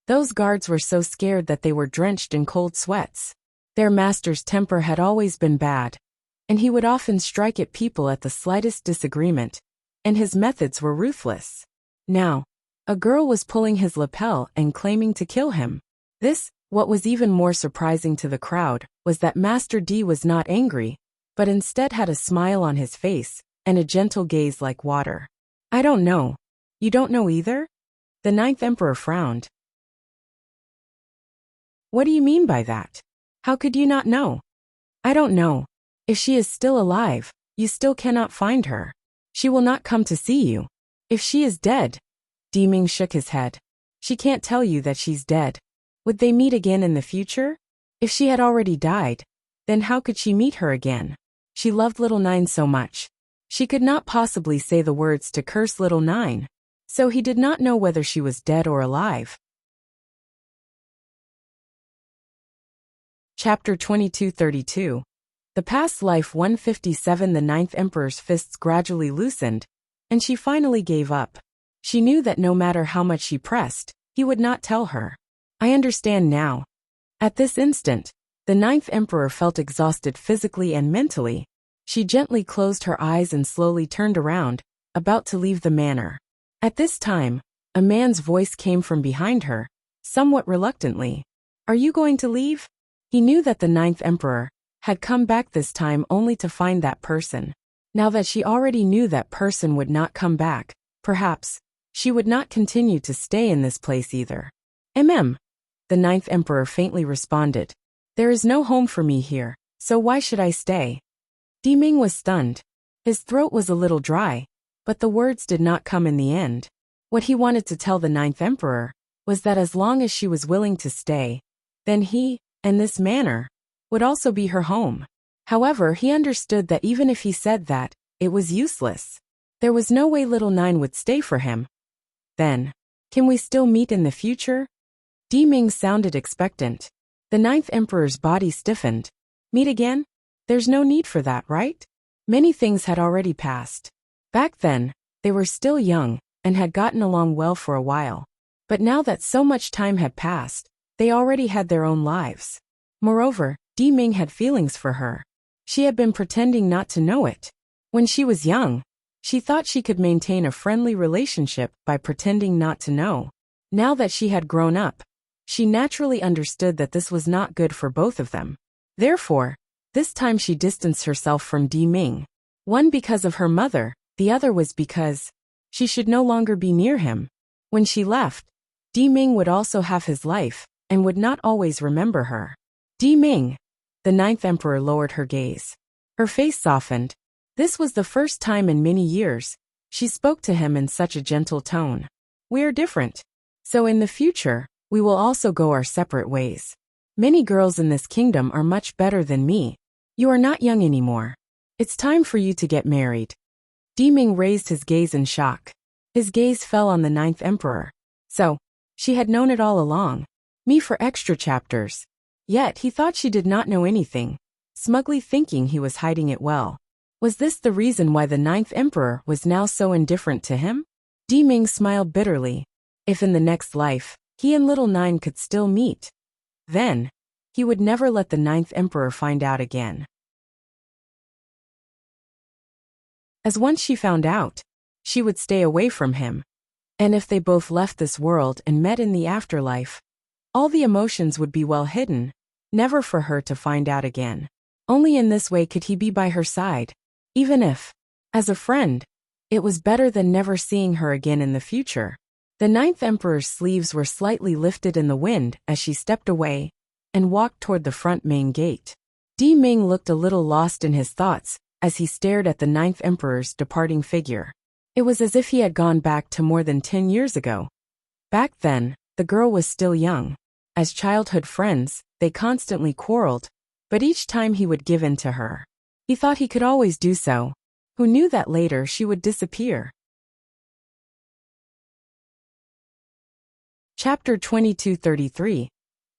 Speaker 1: Those guards were so scared that they were drenched in cold sweats. Their master's temper had always been bad, and he would often strike at people at the slightest disagreement, and his methods were ruthless. Now, a girl was pulling his lapel and claiming to kill him. What was even more surprising to the crowd, was that Master D was not angry, but instead had a smile on his face and a gentle gaze like water. I don't know. You don't know either? The ninth emperor frowned. What do you mean by that? How could you not know? I don't know. If she is still alive, you still cannot find her. She will not come to see you. If she is dead, Deming shook his head. She can't tell you that she's dead. Would they meet again in the future? If she had already died, then how could she meet her again? She loved little Nine so much. She could not possibly say the words to curse little Nine, so he did not know whether she was dead or alive. Chapter 2232. The past life 157. The ninth emperor's fists gradually loosened, and she finally gave up. She knew that no matter how much she pressed, he would not tell her. I understand now. At this instant, the ninth emperor felt exhausted physically and mentally. She gently closed her eyes and slowly turned around, about to leave the manor. At this time, a man's voice came from behind her, somewhat reluctantly. Are you going to leave? He knew that the ninth emperor had come back this time only to find that person. Now that she already knew that person would not come back, perhaps she would not continue to stay in this place either. The ninth emperor faintly responded. There is no home for me here, so why should I stay? Deming was stunned. His throat was a little dry, but the words did not come in the end. What he wanted to tell the ninth emperor was that as long as she was willing to stay, then he, and this manor, would also be her home. However, he understood that even if he said that, it was useless. There was no way little Nine would stay for him. Then, can we still meet in the future? Deming sounded expectant. The ninth emperor's body stiffened. Meet again? There's no need for that, right? Many things had already passed. Back then, they were still young and had gotten along well for a while. But now that so much time had passed, they already had their own lives. Moreover, Deming had feelings for her. She had been pretending not to know it. When she was young, she thought she could maintain a friendly relationship by pretending not to know. Now that she had grown up, she naturally understood that this was not good for both of them. Therefore, this time she distanced herself from Deming. One because of her mother, the other was because she should no longer be near him. When she left, Deming would also have his life and would not always remember her. Deming. The ninth emperor lowered her gaze. Her face softened. This was the first time in many years she spoke to him in such a gentle tone. We are different. So in the future, we will also go our separate ways. Many girls in this kingdom are much better than me. You are not young anymore. It's time for you to get married. Deming raised his gaze in shock. His gaze fell on the ninth emperor. So, she had known it all along. Me for extra chapters. Yet he thought she did not know anything, smugly thinking he was hiding it well. Was this the reason why the ninth emperor was now so indifferent to him? Deming smiled bitterly. If in the next life, he and little Nine could still meet, then he would never let the ninth emperor find out again. As once she found out, she would stay away from him. And if they both left this world and met in the afterlife, all the emotions would be well hidden, never for her to find out again. Only in this way could he be by her side. Even if, as a friend, it was better than never seeing her again in the future. The ninth emperor's sleeves were slightly lifted in the wind as she stepped away and walked toward the front main gate. Deming looked a little lost in his thoughts as he stared at the ninth emperor's departing figure. It was as if he had gone back to more than 10 years ago. Back then, the girl was still young. As childhood friends, they constantly quarreled, but each time he would give in to her. He thought he could always do so. Who knew that later she would disappear? Chapter 2233.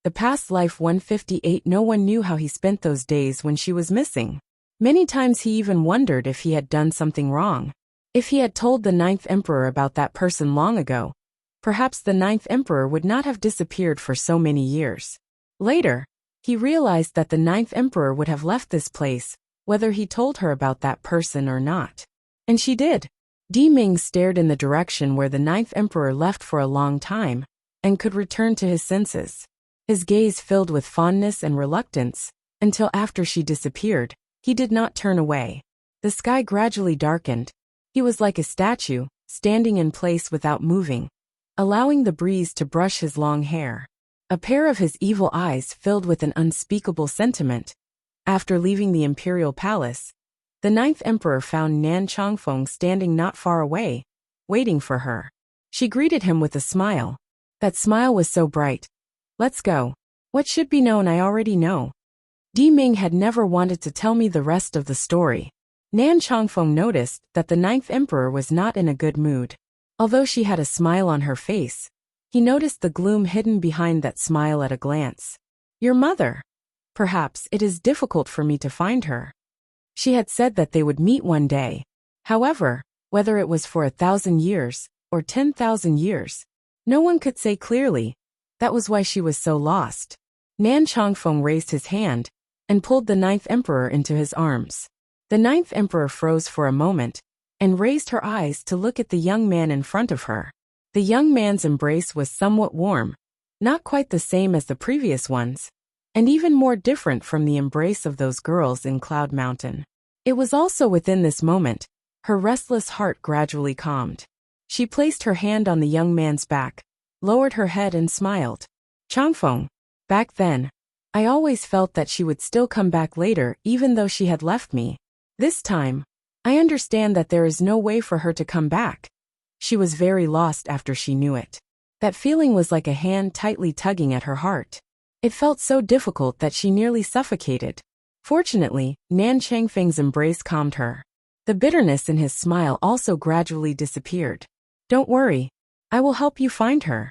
Speaker 1: The past life 158. No one knew how he spent those days when she was missing. Many times he even wondered if he had done something wrong. If he had told the ninth emperor about that person long ago, perhaps the ninth emperor would not have disappeared for so many years. Later, he realized that the ninth emperor would have left this place, whether he told her about that person or not. And she did. Deming stared in the direction where the ninth emperor left for a long time, and could return to his senses. His gaze filled with fondness and reluctance, until after she disappeared, He did not turn away. The sky gradually darkened. He was like a statue, standing in place without moving, allowing the breeze to brush his long hair. A pair of his evil eyes filled with an unspeakable sentiment. After leaving the imperial palace, the ninth emperor found Nan Chongfeng standing not far away, waiting for her. She greeted him with a smile. That smile was so bright. Let's go. What should be known I already know. Di Ming had never wanted to tell me the rest of the story. Nan Chongfeng noticed that the ninth emperor was not in a good mood. Although she had a smile on her face, he noticed the gloom hidden behind that smile at a glance. Your mother. Perhaps it is difficult for me to find her. She had said that they would meet one day. However, whether it was for 1,000 years or 10,000 years, no one could say clearly. That was why she was so lost. Nan Chongfeng raised his hand and pulled the ninth emperor into his arms. The ninth emperor froze for a moment and raised her eyes to look at the young man in front of her. The young man's embrace was somewhat warm, not quite the same as the previous ones, and even more different from the embrace of those girls in Cloud Mountain. It was also within this moment, her restless heart gradually calmed. She placed her hand on the young man's back, lowered her head and smiled. Chongfeng. Back then, I always felt that she would still come back later even though she had left me. This time, I understand that there is no way for her to come back. She was very lost after she knew it. That feeling was like a hand tightly tugging at her heart. It felt so difficult that she nearly suffocated. Fortunately, Nan Changfeng's embrace calmed her. The bitterness in his smile also gradually disappeared. Don't worry, I will help you find her.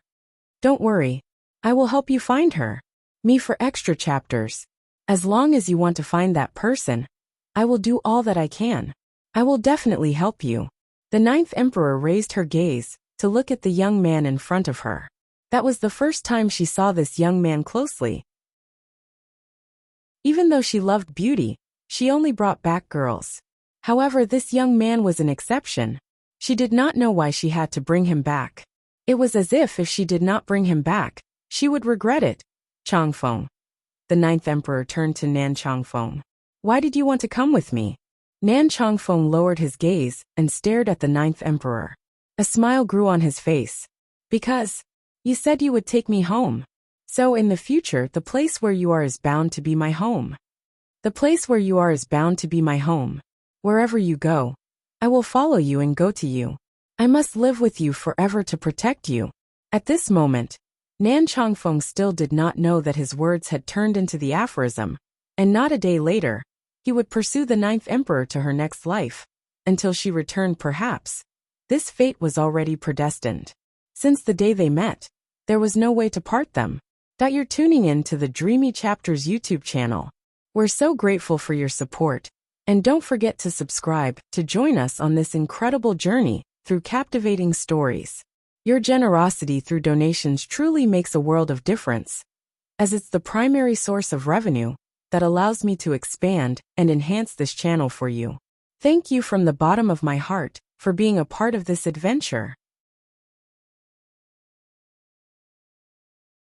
Speaker 1: Don't worry, I will help you find her. Me for extra chapters. As long as you want to find that person, I will do all that I can. I will definitely help you. The ninth emperor raised her gaze to look at the young man in front of her. That was the first time she saw this young man closely. Even though she loved beauty, she only brought back girls. However, this young man was an exception. She did not know why she had to bring him back. It was as if she did not bring him back, she would regret it. Chongfeng. The ninth emperor turned to Nan Chongfeng. Why did you want to come with me? Nan Chongfeng lowered his gaze and stared at the ninth emperor. A smile grew on his face. Because you said you would take me home. So in the future, the place where you are is bound to be my home. The place where you are is bound to be my home. Wherever you go, I will follow you and go to you. I must live with you forever to protect you. At this moment, Nan Chongfeng still did not know that his words had turned into the aphorism, and not a day later, he would pursue the ninth emperor to her next life, until she returned perhaps. This fate was already predestined. Since the day they met, there was no way to part them. You're tuning in to the Dreamy Chapters YouTube channel. We're so grateful for your support, and don't forget to subscribe to join us on this incredible journey through captivating stories. Your generosity through donations truly makes a world of difference, as it's the primary source of revenue that allows me to expand and enhance this channel for you. Thank you from the bottom of my heart for being a part of this adventure.